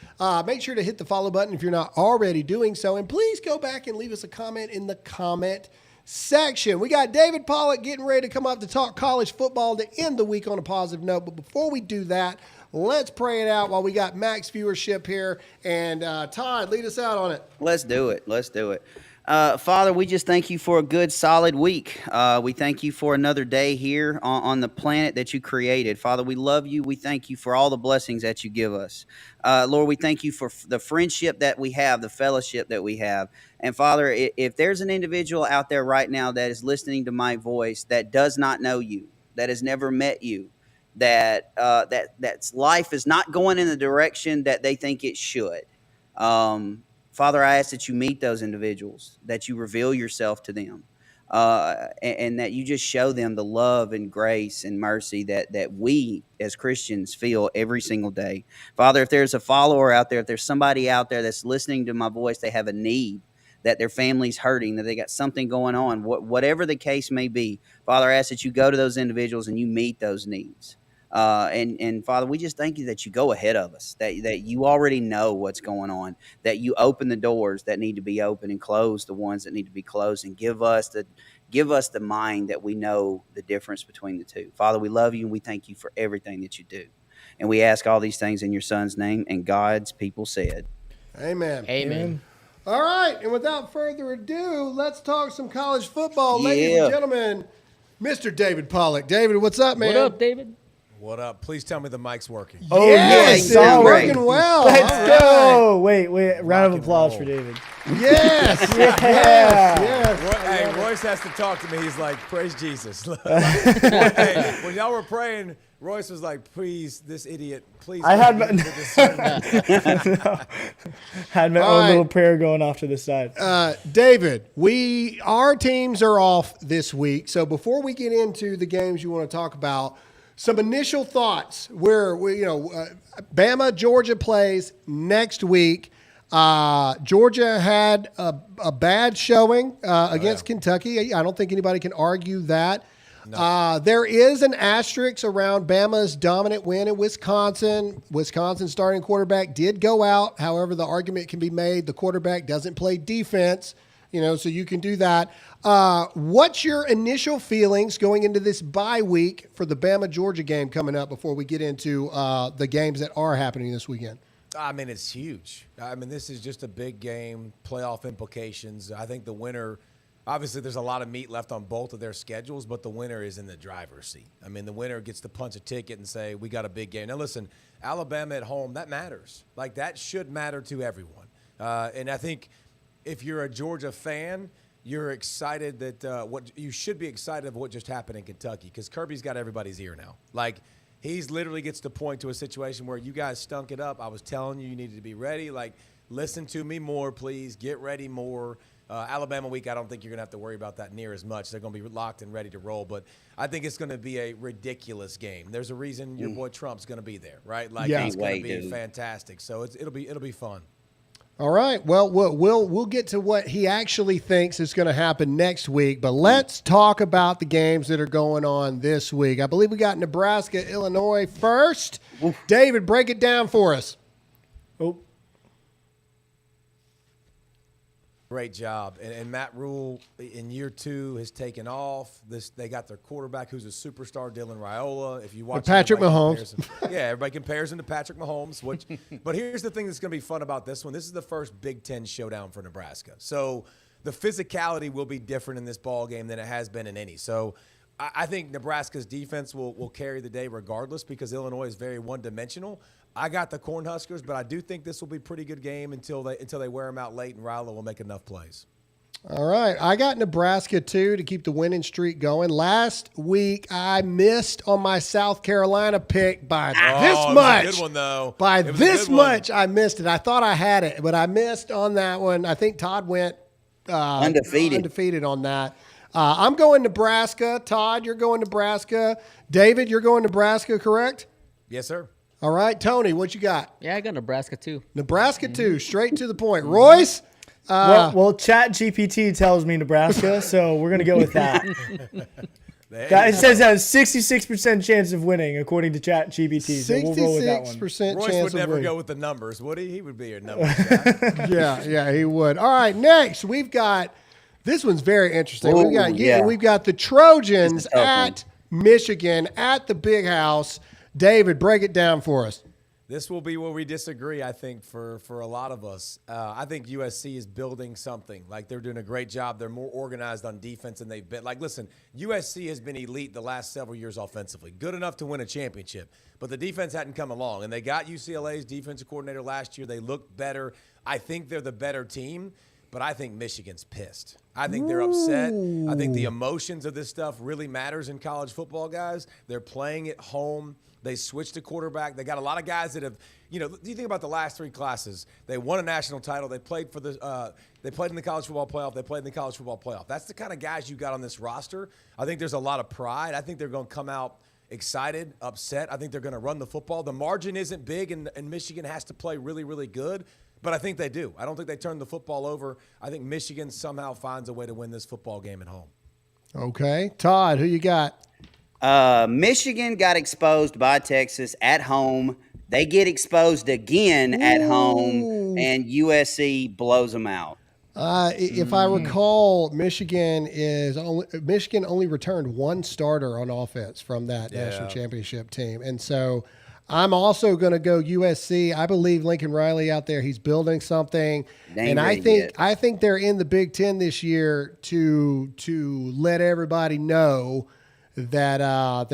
Make sure to hit the follow button if you're not already doing so. And please go back and leave us a comment in the comment section. We got David Pollack getting ready to come up to talk college football to end the week on a positive note. But before we do that, let's pray it out while we got max viewership here. And Todd, lead us out on it. Let's do it. Let's do it. Father, we just thank you for a good, solid week. We thank you for another day here on the planet that you created. Father, we love you. We thank you for all the blessings that you give us. Lord, we thank you for the friendship that we have, the fellowship that we have. And Father, if there's an individual out there right now that is listening to my voice that does not know you, that has never met you, that's life is not going in the direction that they think it should. Father, I ask that you meet those individuals, that you reveal yourself to them, and that you just show them the love and grace and mercy that we as Christians feel every single day. Father, if there's a follower out there, if there's somebody out there that's listening to my voice, they have a need, that their family's hurting, that they got something going on, whatever the case may be, Father, I ask that you go to those individuals and you meet those needs. And Father, we just thank you that you go ahead of us, that you already know what's going on, that you open the doors that need to be open and close the ones that need to be closed, and give us the mind that we know the difference between the two. Father, we love you and we thank you for everything that you do. And we ask all these things in your son's name, and God's people said. Amen. Amen. All right, and without further ado, let's talk some college football. Ladies and gentlemen, Mr. David Pollack. David, what's up, man? What up, David? What up? Please tell me the mic's working. Oh, yes, it's working well. Let's go. Wait. Round of applause for David. Yes. Hey, Royce has to talk to me. He's like, praise Jesus. Hey, when y'all were praying, Royce was like, please, this idiot, please. I had my own little prayer going off to the side. David, our teams are off this week. So before we get into the games you want to talk about, some initial thoughts. Bama, Georgia plays next week. Georgia had a bad showing against Kentucky. I don't think anybody can argue that. No. There is an asterisk around Bama's dominant win in Wisconsin. Wisconsin's starting quarterback did go out. However, the argument can be made the quarterback doesn't play defense. So you can do that. What's your initial feelings going into this bye week for the Bama-Georgia game coming up before we get into the games that are happening this weekend? I mean, it's huge. I mean, this is just a big game, playoff implications. I think the winner, obviously there's a lot of meat left on both of their schedules, but the winner is in the driver's seat. I mean, the winner gets to punch a ticket and say, we got a big game. Now, listen, Alabama at home, that matters. Like, that should matter to everyone. And I think if you're a Georgia fan, you're excited that you should be excited of what just happened in Kentucky, because Kirby's got everybody's ear now. Like, he's literally gets to point to a situation where you guys stunk it up. I was telling you needed to be ready. Like, listen to me more, please. Get ready more. Alabama week, I don't think you're going to have to worry about that near as much. They're going to be locked and ready to roll. But I think it's going to be a ridiculous game. There's a reason your boy Trump's going to be there, right? Like, it's going to be fantastic. So it'll be fun. All right. Well, we'll get to what he actually thinks is going to happen next week, but let's talk about the games that are going on this week. I believe we got Nebraska, Illinois first. Oof. David, break it down for us. Oh. Great job. And Matt Rule in year 2 has taken off. They got their quarterback who's a superstar, Dylan Raiola. If you watch Patrick Mahomes. Everybody compares him to Patrick Mahomes. But here's the thing that's going to be fun about this one. This is the first Big Ten showdown for Nebraska. So the physicality will be different in this ball game than it has been in any. So I think Nebraska's defense will carry the day regardless because Illinois is very one-dimensional. I got the Cornhuskers, but I do think this will be a pretty good game until they wear them out late and Ryla will make enough plays. All right. I got Nebraska, too, to keep the winning streak going. Last week, I missed on my South Carolina pick by this much. It was a good one, though. By this much, I missed it. I thought I had it, but I missed on that one. I think Todd went undefeated on that. I'm going Nebraska. Todd, you're going Nebraska. David, you're going Nebraska, correct? Yes, sir. All right. Tony, what you got? Yeah, I got Nebraska, too. Nebraska, too. Straight to the point. Royce? Well, Chat GPT tells me Nebraska, so we're going to go with that. It says it has 66% chance of winning, according to Chat GPT. So we'll roll with that one. 66% Royce chance would of never winning. go with the numbers, would he? He would be your number guy. Yeah, he would. All right, next we've got this one's very interesting. We've got the Trojans at Michigan at the Big House. David, break it down for us. This will be where we disagree, I think, for a lot of us. I think USC is building something. Like, they're doing a great job. They're more organized on defense than they've been. Like, listen, USC has been elite the last several years offensively. Good enough to win a championship. But the defense hadn't come along. And they got UCLA's defensive coordinator last year. They looked better. I think they're the better team. But I think Michigan's pissed. I think they're upset. I think the emotions of this stuff really matters in college football, guys. They're playing at home. They switched to quarterback. They got a lot of guys that have, you think about the last three classes. They won a national title. They played they played in the college football playoff. They played in the college football playoff. That's the kind of guys you got on this roster. I think there's a lot of pride. I think they're going to come out excited, upset. I think they're going to run the football. The margin isn't big, and Michigan has to play really, really good. But I think they do. I don't think they turn the football over. I think Michigan somehow finds a way to win this football game at home. Okay. Todd, who you got? Michigan got exposed by Texas at home. They get exposed again at home, and USC blows them out. If I recall, Michigan only returned one starter on offense from that national championship team. And so I'm also going to go USC. I believe Lincoln Riley out there. He's building something. And I think they're in the Big Ten this year to let everybody know that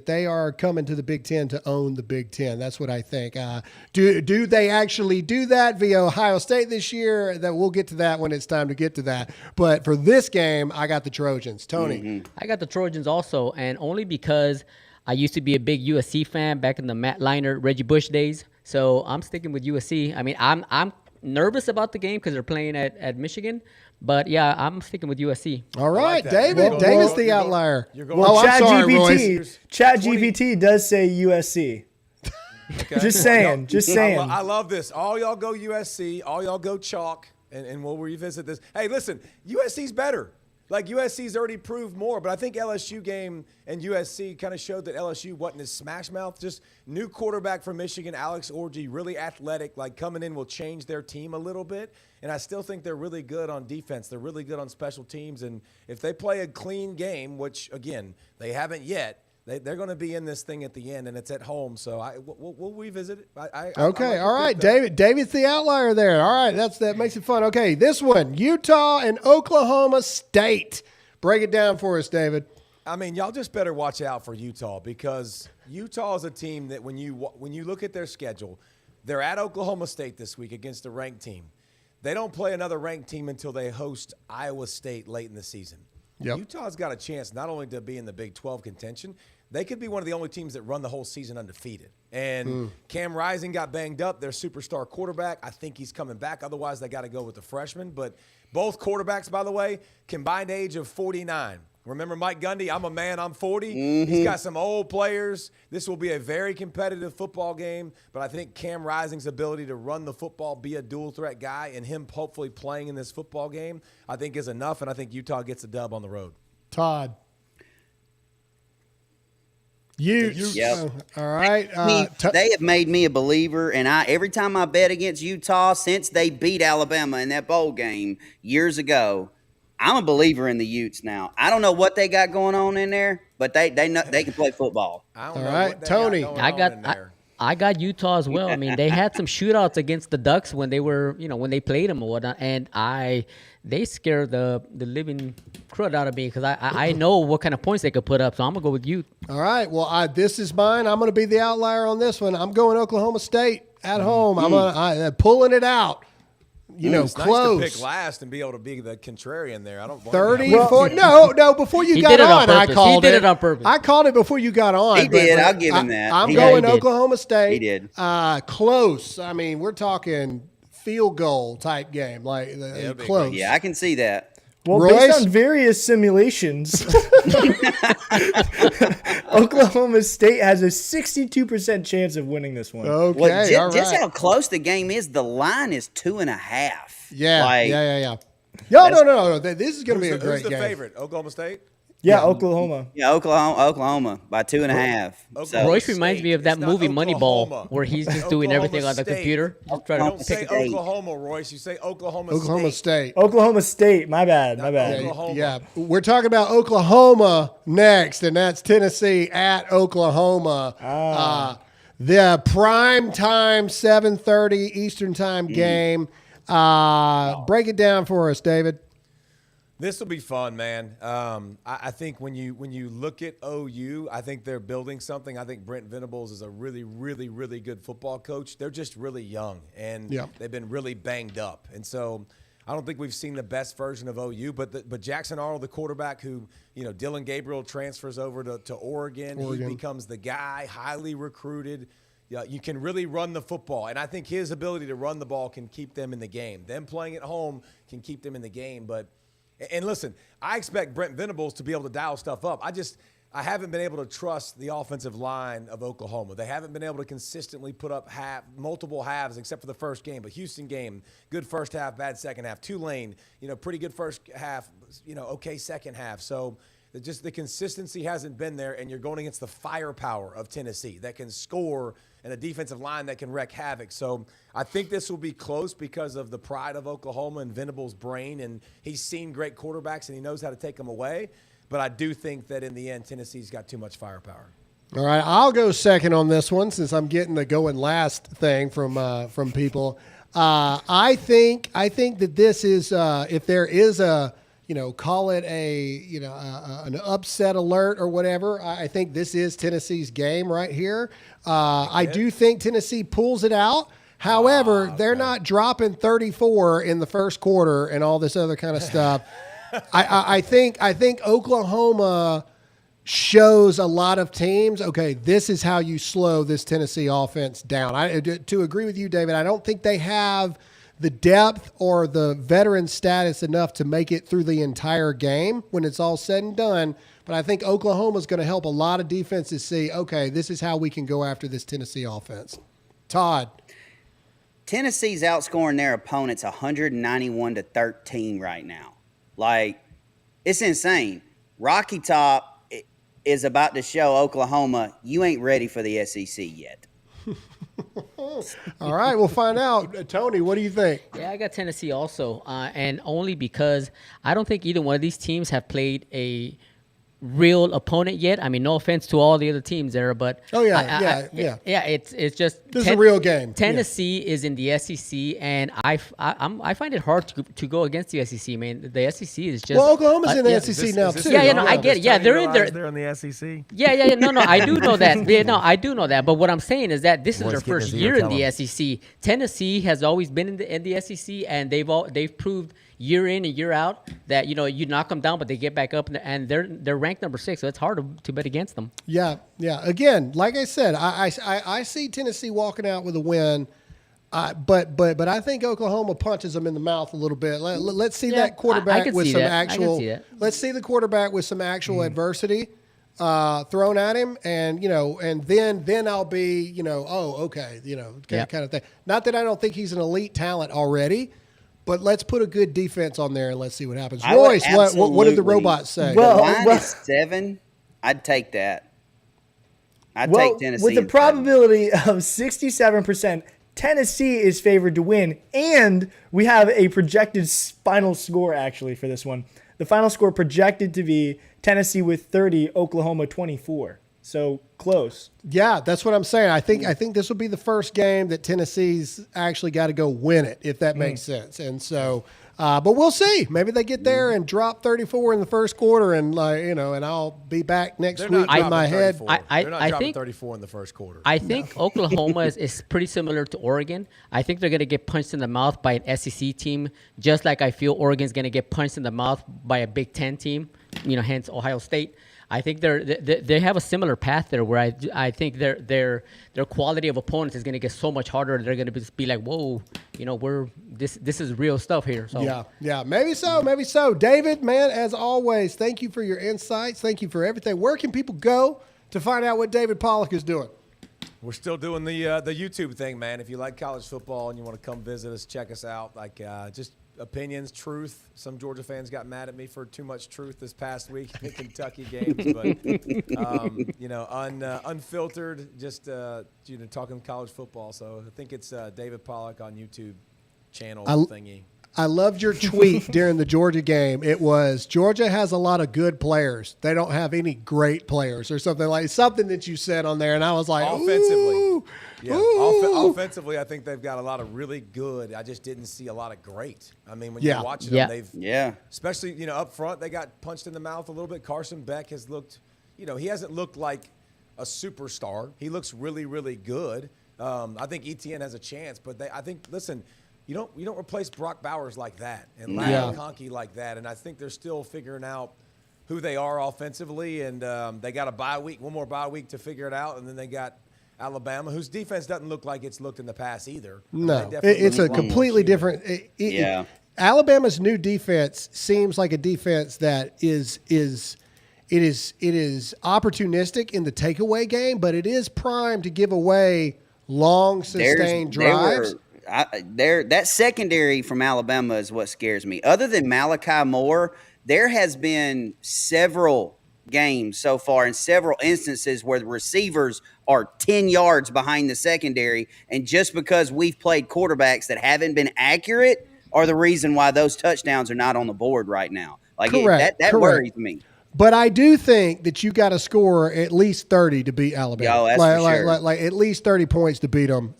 they are coming to the Big Ten to own the Big Ten. That's what I think. Do they actually do that via Ohio State this year? That we'll get to that when it's time to get to that. But for this game, I got the Trojans. Tony, I got the Trojans also, and only because I used to be a big USC fan back in the Matt Leinart, Reggie Bush days. So I'm sticking with USC. I mean, I'm nervous about the game because they're playing at Michigan. But, yeah, I'm sticking with USC. All right, David. David's the outlier. Chat GPT does say USC. Okay. Just saying. I love this. All y'all go USC. All y'all go chalk, and we'll revisit this. Hey, listen, USC's better. Like, USC's already proved more, but I think LSU game and USC kind of showed that LSU wasn't as smash mouth. Just new quarterback from Michigan, Alex Orji, really athletic, like coming in will change their team a little bit. And I still think they're really good on defense. They're really good on special teams. And if they play a clean game, which, again, they haven't yet, they're going to be in this thing at the end, and it's at home. So we'll revisit it. Okay, all right, David. David's the outlier there. All right, that makes it fun. Okay, this one, Utah and Oklahoma State. Break it down for us, David. I mean, y'all just better watch out for Utah because Utah is a team that when you look at their schedule, they're at Oklahoma State this week against a ranked team. They don't play another ranked team until they host Iowa State late in the season. Yep. Utah's got a chance not only to be in the Big 12 contention, they could be one of the only teams that run the whole season undefeated. And Cam Rising got banged up, their superstar quarterback. I think he's coming back. Otherwise, they got to go with the freshman. But both quarterbacks, by the way, combined age of 49. Remember Mike Gundy? I'm a man, I'm 40. He's got some old players. This will be a very competitive football game. But I think Cam Rising's ability to run the football, be a dual-threat guy, and him hopefully playing in this football game, I think is enough. And I think Utah gets a dub on the road. Todd. Yep. All right. They have made me a believer, and every time I bet against Utah since they beat Alabama in that bowl game years ago, I'm a believer in the Utes now. I don't know what they got going on in there, but they know they can play football. All right, Tony. I I got Utah as well. I mean, they had some shootouts against the Ducks when they were, when they played them or whatnot, and they scared the living crud out of me because I know what kind of points they could put up. So I'm gonna go with Ute. All right. Well, this is mine. I'm gonna be the outlier on this one. I'm going Oklahoma State at home. I'm pulling it out. It's close. nice to pick last and be able to be the contrarian there. I don't. 34. No. Before you got on, I called it. He did it on purpose. I called it before you got on. He did. I'll give him that. I'm going Oklahoma State. He did. Close. I mean, we're talking field goal type game, close. Yeah, I can see that. Well, Royce? based on various simulations, Oklahoma State has a 62% chance of winning this one. Okay, well, just how close the game is. The line is 2.5. Yeah, yeah. No. This is going to be a great game. Who's the favorite? Oklahoma State? Yeah, Oklahoma. Yeah, Oklahoma by 2.5. So. Royce reminds me of that movie Moneyball, where he's just doing everything on the computer. You don't say Oklahoma, Royce. You say Oklahoma State. Oklahoma State. My bad. Yeah, we're talking about Oklahoma next, and that's Tennessee at Oklahoma. The prime time 7:30 Eastern time game. Break it down for us, David. This will be fun, man. I think when you look at OU, I think they're building something. I think Brent Venables is a really, really, really good football coach. They're just really young, and they've been really banged up. And so I don't think we've seen the best version of OU. But Jackson Arnold, the quarterback who, Dylan Gabriel transfers over to Oregon. He becomes the guy, highly recruited. Yeah, you can really run the football. And I think his ability to run the ball can keep them in the game. Them playing at home can keep them in the game. And listen, I expect Brent Venables to be able to dial stuff up. I haven't been able to trust the offensive line of Oklahoma. They haven't been able to consistently put up multiple halves except for the first game. But Houston game, good first half, bad second half. Tulane, pretty good first half, okay second half. So just the consistency hasn't been there, and you're going against the firepower of Tennessee that can score and a defensive line that can wreak havoc. So I think this will be close because of the pride of Oklahoma and Venables' brain, and he's seen great quarterbacks and he knows how to take them away. But I do think that in the end, Tennessee's got too much firepower. All right, I'll go second on this one since I'm getting the going last thing from people. I think that this is if there is a call it an upset alert or whatever. I think this is Tennessee's game right here. I do think Tennessee pulls it out. However, they're not dropping 34 in the first quarter and all this other kind of stuff. I think Oklahoma shows a lot of teams, okay, this is how you slow this Tennessee offense down. To agree with you, David, I don't think they have the depth or the veteran status enough to make it through the entire game when it's all said and done. But I think Oklahoma's going to help a lot of defenses see, okay, this is how we can go after this Tennessee offense. Todd. Tennessee's outscoring their opponents 191-13 right now. It's insane. Rocky Top is about to show Oklahoma, you ain't ready for the SEC yet. All right, we'll find out. Tony, what do you think? Yeah, I got Tennessee also, and only because I don't think either one of these teams have played a real opponent yet. I mean, no offense to all the other teams there, but it's just this is a real game. Tennessee is in the SEC, and I find it hard to go against the SEC. I mean, the SEC is just Oklahoma's in the SEC now too. I get it. Yeah, they're in there. They're in the SEC. Yeah. No, I do know that. I do know that. But what I'm saying is that this is their first year in the SEC. Tennessee has always been in the SEC, and they've proved year in and year out that you knock them down, but they get back up, and they're ranked number 6, so it's hard to bet against them. Yeah. Again, like I said, I see Tennessee walking out with a win, but I think Oklahoma punches them in the mouth a little bit. Let's see that quarterback with some actual. Let's see the quarterback with some actual adversity thrown at him, and then I'll be okay, kind of thing. Not that I don't think he's an elite talent already. But let's put a good defense on there and let's see what happens. Royce, what did the robots say? The line is 7. I'd take that. I'd take Tennessee. With the probability of 67%, Tennessee is favored to win. And we have a projected final score, actually, for this one. The final score projected to be Tennessee with 30, Oklahoma 24. So close. Yeah, that's what I'm saying. I think this will be the first game that Tennessee's actually got to go win it, if that makes sense. And so, but we'll see. Maybe they get there and drop 34 in the first quarter, and and I'll be back next week in my head. They're not dropping think 34 in the first quarter. I think Oklahoma is pretty similar to Oregon. I think they're going to get punched in the mouth by an SEC team, just like I feel Oregon's going to get punched in the mouth by a Big Ten team. Hence Ohio State. I think they have a similar path there, where I think their quality of opponents is going to get so much harder. They're going to be like, whoa, this is real stuff here. So yeah, maybe so. David, man, as always, thank you for your insights. Thank you for everything. Where can people go to find out what David Pollack is doing? We're still doing the YouTube thing, man. If you like college football and you want to come visit us, check us out. Just opinions, truth. Some Georgia fans got mad at me for too much truth this past week in the Kentucky games, but unfiltered, just talking college football. So I think it's David Pollack on YouTube channel thingy. I loved your tweet during the Georgia game. It was, Georgia has a lot of good players. They don't have any great players, or something that you said on there. And I was like, offensively. Ooh, yeah. ooh. Offensively, I think they've got a lot of really good. I just didn't see a lot of great. I mean, when you're watching them, especially, up front, they got punched in the mouth a little bit. Carson Beck has looked, he hasn't looked like a superstar. He looks really, really good. I think ETN has a chance, but listen, you don't replace Brock Bowers like that and Larry Conkey like that. And I think they're still figuring out who they are offensively. And they got a bye week, one more bye week to figure it out. And then they got Alabama, whose defense doesn't look like it's looked in the past either. No, it's a completely different. Alabama's new defense seems like a defense that is opportunistic in the takeaway game, but it is primed to give away long, sustained drives. That secondary from Alabama is what scares me. Other than Malachi Moore, there has been several games so far and several instances where the receivers are 10 yards behind the secondary, and just because we've played quarterbacks that haven't been accurate are the reason why those touchdowns are not on the board right now. That worries me. But I do think that you got to score at least 30 to beat Alabama. Oh, that's for sure. Like at least 30 points to beat them.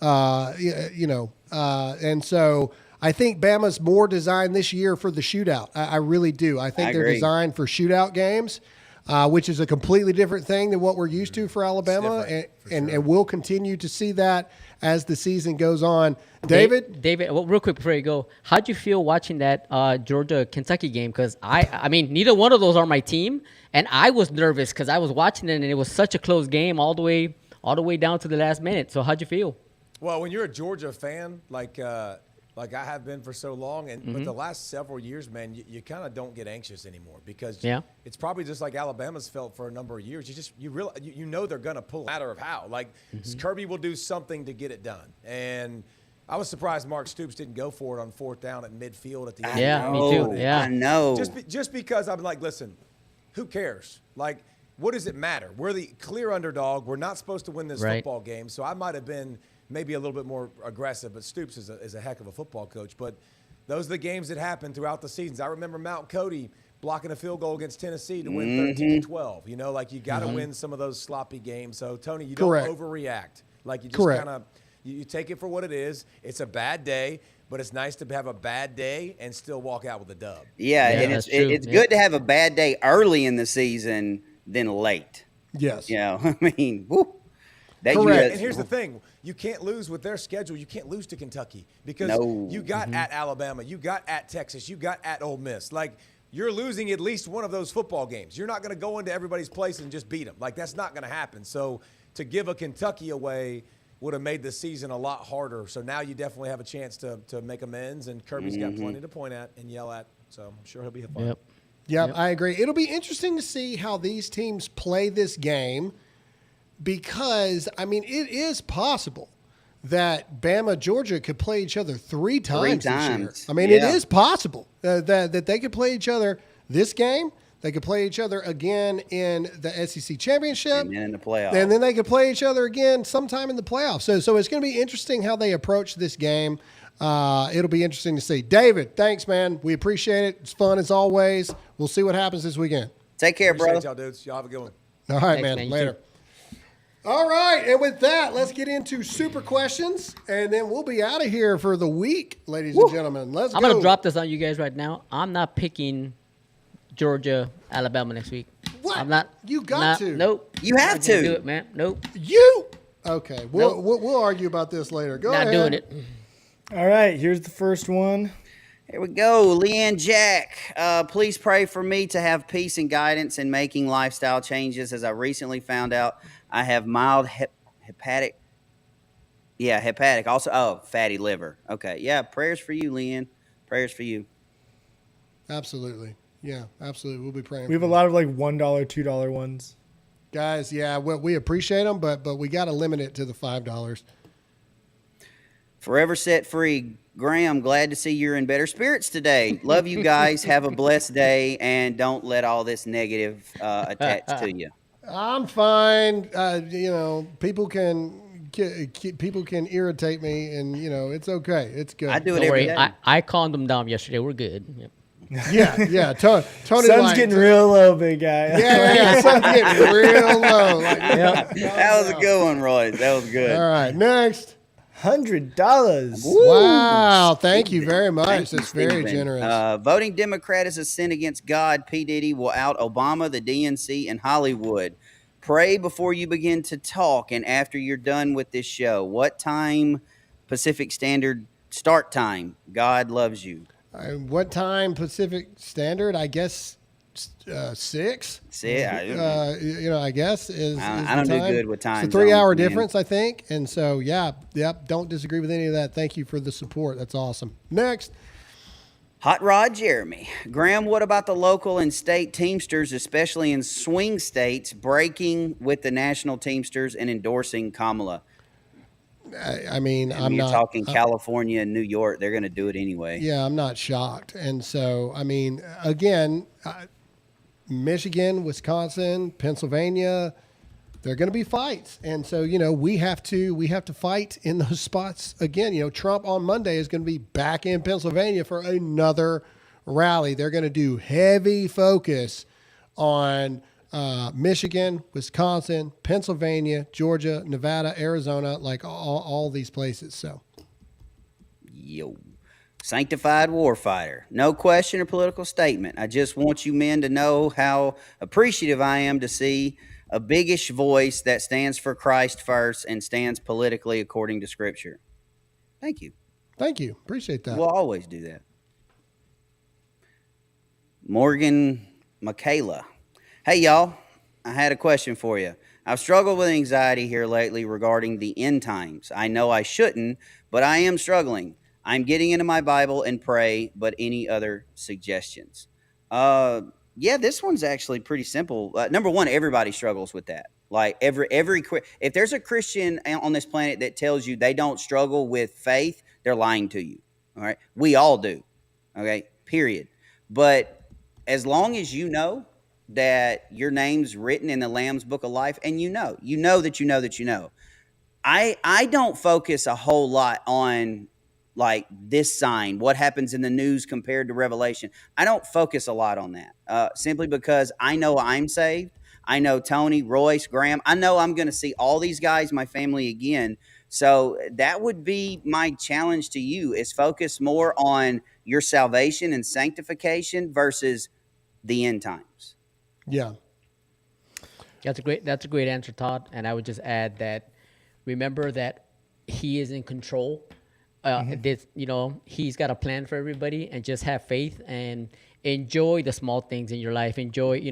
And so I think Bama's more designed this year for the shootout. I really do. I think they're designed for shootout games, which is a completely different thing than what we're used to for Alabama. And we'll continue to see that as the season goes on. David, well, real quick before you go, how'd you feel watching that Georgia-Kentucky game? Because I mean, neither one of those are my team, and I was nervous because I was watching it, and it was such a close game all the way down to the last minute. So how'd you feel? Well, when you're a Georgia fan, like I have been for so long, but the last several years, man, you kind of don't get anxious anymore because it's probably just like Alabama's felt for a number of years. You they're going to pull a matter of how. Kirby will do something to get it done. And I was surprised Mark Stoops didn't go for it on fourth down at midfield at the end. Yeah, me too. Yeah, I know. Just because I'm like, listen, who cares? What does it matter? We're the clear underdog. We're not supposed to win this football game. So I might have been maybe a little bit more aggressive, but Stoops is a heck of a football coach. But those are the games that happen throughout the seasons. I remember Mount Cody blocking a field goal against Tennessee to win 13-12. You got to win some of those sloppy games. So, Tony, you don't overreact. You just kind of you take it for what it is. It's a bad day, but it's nice to have a bad day and still walk out with a dub. Yeah, and it's good to have a bad day early in the season than late. Yes. I mean, woo. Correct. And here's the thing. You can't lose with their schedule. You can't lose to Kentucky because you got at Alabama. You got at Texas. You got at Ole Miss. You're losing at least one of those football games. You're not going to go into everybody's place and just beat them. That's not going to happen. So to give a Kentucky away would have made the season a lot harder. So now you definitely have a chance to make amends, and Kirby's got plenty to point at and yell at. So I'm sure he'll be fun. Yep, I agree. It'll be interesting to see how these teams play this game because, I mean, it is possible that Bama, Georgia could play each other three times this year. I mean, it is possible that they could play each other this game. They could play each other again in the SEC championship. And then in the playoffs. And then they could play each other again sometime in the playoffs. So it's going to be interesting how they approach this game. It'll be interesting to see. David, thanks, man. We appreciate it. It's fun as always. We'll see what happens this weekend. Take care, Appreciate brother. Y'all dudes. Y'all have a good one. All right, Thanks, man. Later. All right, and with that, let's get into super questions, and then we'll be out of here for the week, ladies and gentlemen. Let's go. I'm gonna drop this on you guys right now. I'm not picking Georgia, Alabama next week. What? I'm not. You got to. Nope. You have Not gonna to. do it, man. Nope. Okay, we'll argue about this later. Go Not ahead. doing it. All right, here's the first one. Here we go. Leanne Jack, please pray for me to have peace and guidance in making lifestyle changes. As I recently found out, I have mild hepatic. Yeah, hepatic. Also, fatty liver. Okay. Yeah, prayers for you, Leanne. Prayers for you. Absolutely. Yeah, absolutely. We'll be praying. We have a lot of like $1, $2 ones. Guys, yeah, we appreciate them, but we got to limit it to the $5. Forever set free. Graham, glad to see you're in better spirits today. Love you guys. Have a blessed day, and don't let all this negative attach to you. I'm fine. People can irritate me, and it's okay. It's good. I do it Don't every worry. day. I calmed them down yesterday. We're good. Yep. Yeah. Tony, Sun's getting real low, big guy. Yeah. Sun's getting real low. That was a good one, Roy. That was good. All right, next. $100. Wow, thank you very much. Thank you, That's very Stephen. generous. Voting Democrat is a sin against God. P. Diddy will out Obama, the DNC, and Hollywood. Pray before you begin to talk and after you're done with this show. What time Pacific Standard start time? God loves you. What time Pacific Standard? I guess 6. I guess is. I don't do good with time. It's a 3-hour zones, man. difference, I think, and so don't disagree with any of that. Thank you for the support. That's awesome. Next. Hot Rod Jeremy. Graham, what about the local and state Teamsters, especially in swing states, breaking with the national Teamsters and endorsing Kamala? I mean, I'm not talking California and New York. They're going to do it anyway. Yeah, I'm not shocked. And so, I mean, again, Michigan, Wisconsin, Pennsylvania, they're going to be fights. And so, we have to fight in those spots again. Trump on Monday is going to be back in Pennsylvania for another rally. They're going to do heavy focus on Michigan, Wisconsin, Pennsylvania, Georgia, Nevada, Arizona, like all these places. So, Sanctified warfighter. No question or political statement. I just want you men to know how appreciative I am to see a biggish voice that stands for Christ first and stands politically according to Scripture. Thank you. Thank you. Appreciate that. We'll always do that. Morgan Michaela. Hey, y'all. I had a question for you. I've struggled with anxiety here lately regarding the end times. I know I shouldn't, but I am struggling. I'm getting into my Bible and pray, but any other suggestions? This one's actually pretty simple. Number one, everybody struggles with that. Like if there's a Christian on this planet that tells you they don't struggle with faith, they're lying to you. All right. We all do. Okay. Period. But as long as you know that your name's written in the Lamb's Book of Life, and you know that I don't focus a whole lot on like this sign, what happens in the news compared to Revelation. I don't focus a lot on that simply because I know I'm saved. I know Tony, Royce, Graham. I know I'm going to see all these guys, my family again. So that would be my challenge to you, is focus more on your salvation and sanctification versus the end times. Yeah. That's a great answer, Todd. And I would just add that remember that he is in control. He's got a plan for everybody, and just have faith and enjoy the small things in your life. Enjoy,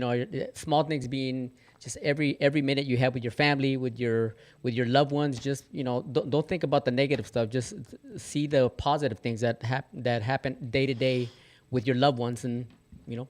small things being just every minute you have with your family, with your loved ones. Just, don't think about the negative stuff. Just see the positive things that happen day to day with your loved ones, and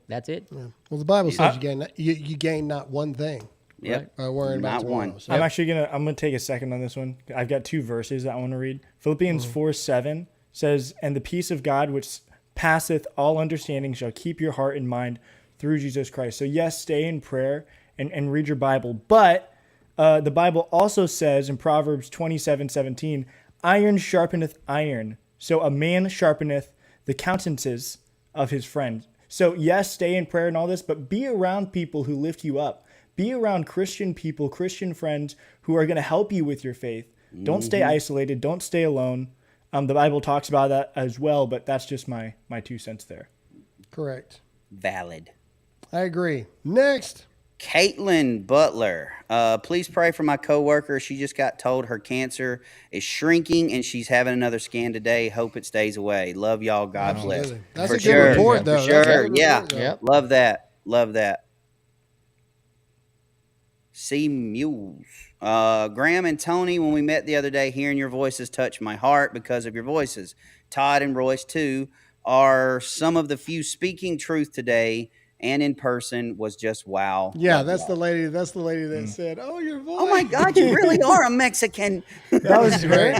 that's it. Yeah. Well, the Bible says you gain not one thing. Yep. Right? Worrying about Not one. So. I'm actually gonna take a second on this one. I've got 2 verses that I want to read. Philippians 4:7 says, "And the peace of God, which passeth all understanding, shall keep your heart and mind through Jesus Christ." So yes, stay in prayer and read your Bible. But the Bible also says in Proverbs 27:17, "Iron sharpeneth iron, so a man sharpeneth the countenances of his friend." So yes, stay in prayer and all this, but be around people who lift you up. be around Christian people, Christian friends who are going to help you with your faith. Don't stay isolated. Don't stay alone. The Bible talks about that as well, but that's just my 2 cents there. Correct. Valid. I agree. Next. Caitlin Butler. Please pray for my coworker. She just got told her cancer is shrinking and she's having another scan today. Hope it stays away. Love y'all. God bless. That's for a good sure. report, though. For sure. That's a good Yeah. report, though. Yep. Love that. Love that. C Mules. Graham and Tony, when we met the other day, hearing your voices touched my heart because of your voices. Todd and Royce, too, are some of the few speaking truth today and in person was just wow. Yeah, Love that's y'all. the lady. That's the lady that said, "Oh, your voice." Oh my God, you really are a Mexican. That was great.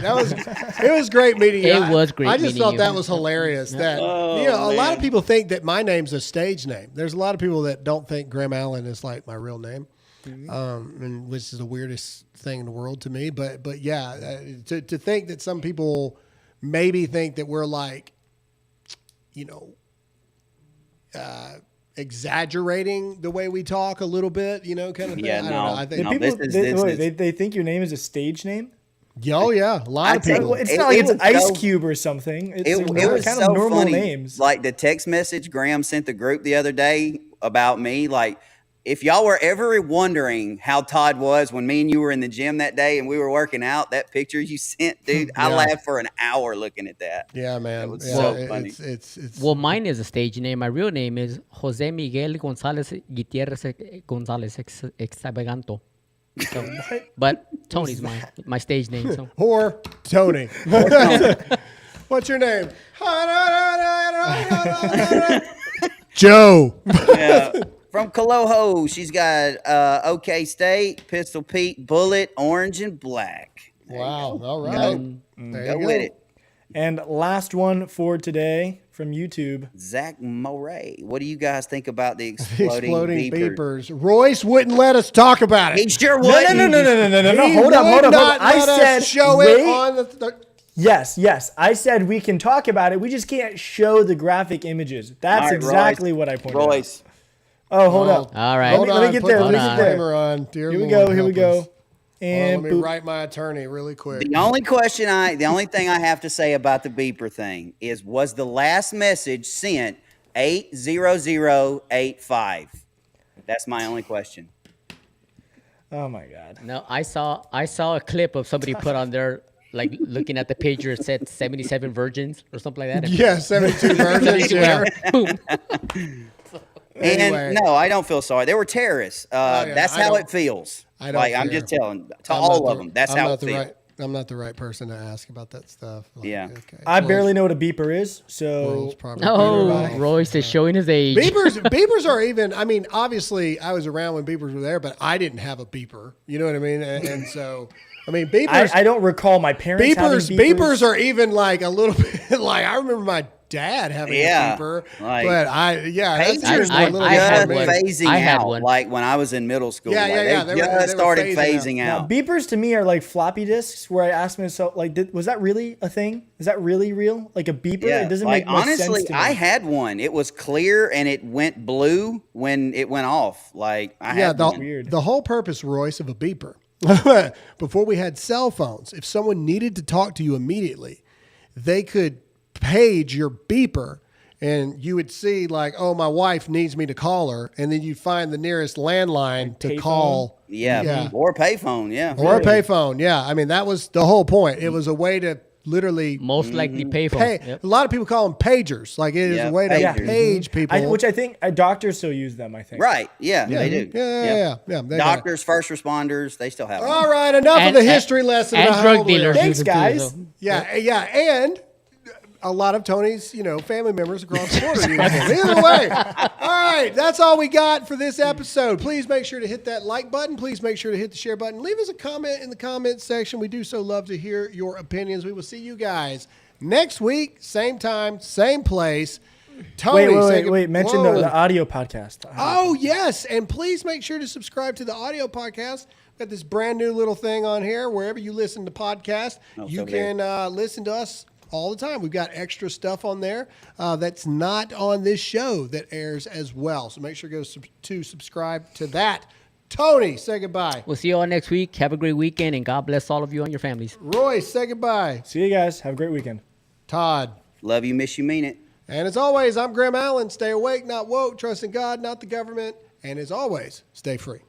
It was great meeting you. It was great I just meeting thought you. that was hilarious. That Oh, a lot of man. people think that my name's a stage name. There's a lot of people that don't think Graham Allen is like my real name, and which is the weirdest thing in the world to me. But yeah, to think that some people maybe think that we're like, exaggerating the way we talk a little bit, kind of thing. Yeah, I don't no. know. I think No, People, this is- they think your name is a stage name? Oh yeah, a lot of people. It's It- not like it it's was Ice so- Cube or something. It's It was kind so of normal funny. names. Like the text message Graham sent the group the other day about me. Like, if y'all were ever wondering how Todd was when me and you were in the gym that day and we were working out, that picture you sent, dude, I Yeah. laughed for an hour looking at that. Yeah, man. It was Yeah, so funny. It's Well, mine is a stage name. My real name is Jose Miguel González Gutierrez González Extravaganto. So, but Tony's my stage name. So or Tony. What's your name? Joe. Yeah. From Caloho, she's got OK State, Pistol Pete, Bullet, Orange, and Black. Wow. All right. There Go you with go. it. And last one for today from YouTube. Zach Moray. What do you guys think about the exploding, Exploding beeper? beepers. Royce wouldn't let us talk about it. He sure No, would. no. He Hold up. would not I let us said show wait. it on the Yes. I said we can talk about it. We just can't show the graphic images. That's All right, exactly Royce. what I pointed out. Royce. Oh, hold up. all right. Hold Let me on, get put there. the Let me get there. disclaimer on. Dear Here we Lord, go. Here we help go. us. And Let me boop. write my attorney really quick. The only thing I have to say about the beeper thing is, was the last message sent 80085? That's my only question. Oh my God. No, I saw a clip of somebody put on there, like looking at the pager, it said 77 virgins or something like that. Yeah, 72 virgins. Yeah. Boom. Anyway. And no, I don't feel sorry. They were terrorists. yeah, That's I how don't- it feels. I don't I'm care. just telling to I'm all not of them. That's I'm how not it the feels. right. I'm not the right person to ask about that stuff. Like, Yeah. Okay. I Well, barely know what a beeper is, so world's probably Oh, better. Royce is showing his age. Beepers are even. I mean, obviously, I was around when beepers were there, but I didn't have a beeper. You know what I mean? And so, I mean, beepers. I don't recall my parents having Beepers are even like a little bit like I remember my dad having Yeah, a beeper, like, but that's Pagers just were a little just bit. phasing I had out. one. Like when I was in middle school. Yeah, like, yeah, yeah. They They were just started phasing phasing Now, out. beepers to me are like floppy disks where I asked myself, like, was that really a thing? Is that really real? Like a beeper? Yeah, It doesn't like, make much honestly, sense to me. I had one. It was clear and it went blue when it went off. Like I Yeah, had one. the whole purpose, Royce, of a beeper, before we had cell phones, if someone needed to talk to you immediately, they could page your beeper and you would see like, oh, my wife needs me to call her. And then you find the nearest landline to call. Yeah, or payphone. Yeah, Or a payphone. Yeah. I mean, that was the whole point. It was a way to literally Most likely payphone. pay. Yep. A lot of people call them pagers. Like it is a way to pagers. page people. Which I think doctors still use them, I think. Right. Yeah, they do. Yeah. They got it. Doctors, first responders, they still have them. All right, enough of the history lesson. and about drug how old we are. dealers. Thanks, use it too, guys. so. Yeah, and a lot of Tony's, family members across the border. Either way. All right, that's all we got for this episode. Please make sure to hit that like button. Please make sure to hit the share button. Leave us a comment in the comments section. We do so love to hear your opinions. We will see you guys next week, same time, same place. Tony, Wait. Mention the audio podcast. Oh, yes. And please make sure to subscribe to the audio podcast. Got this brand new little thing on here. Wherever you listen to podcasts, you can listen to us all the time. We've got extra stuff on there that's not on this show that airs as well. So make sure to go to subscribe to that. Tony, say goodbye. We'll see you all next week. Have a great weekend, and God bless all of you and your families. Roy, say goodbye. See you guys. Have a great weekend. Todd. Love you, miss you, mean it. And as always, I'm Graham Allen. Stay awake, not woke. Trust in God, not the government. And as always, stay free.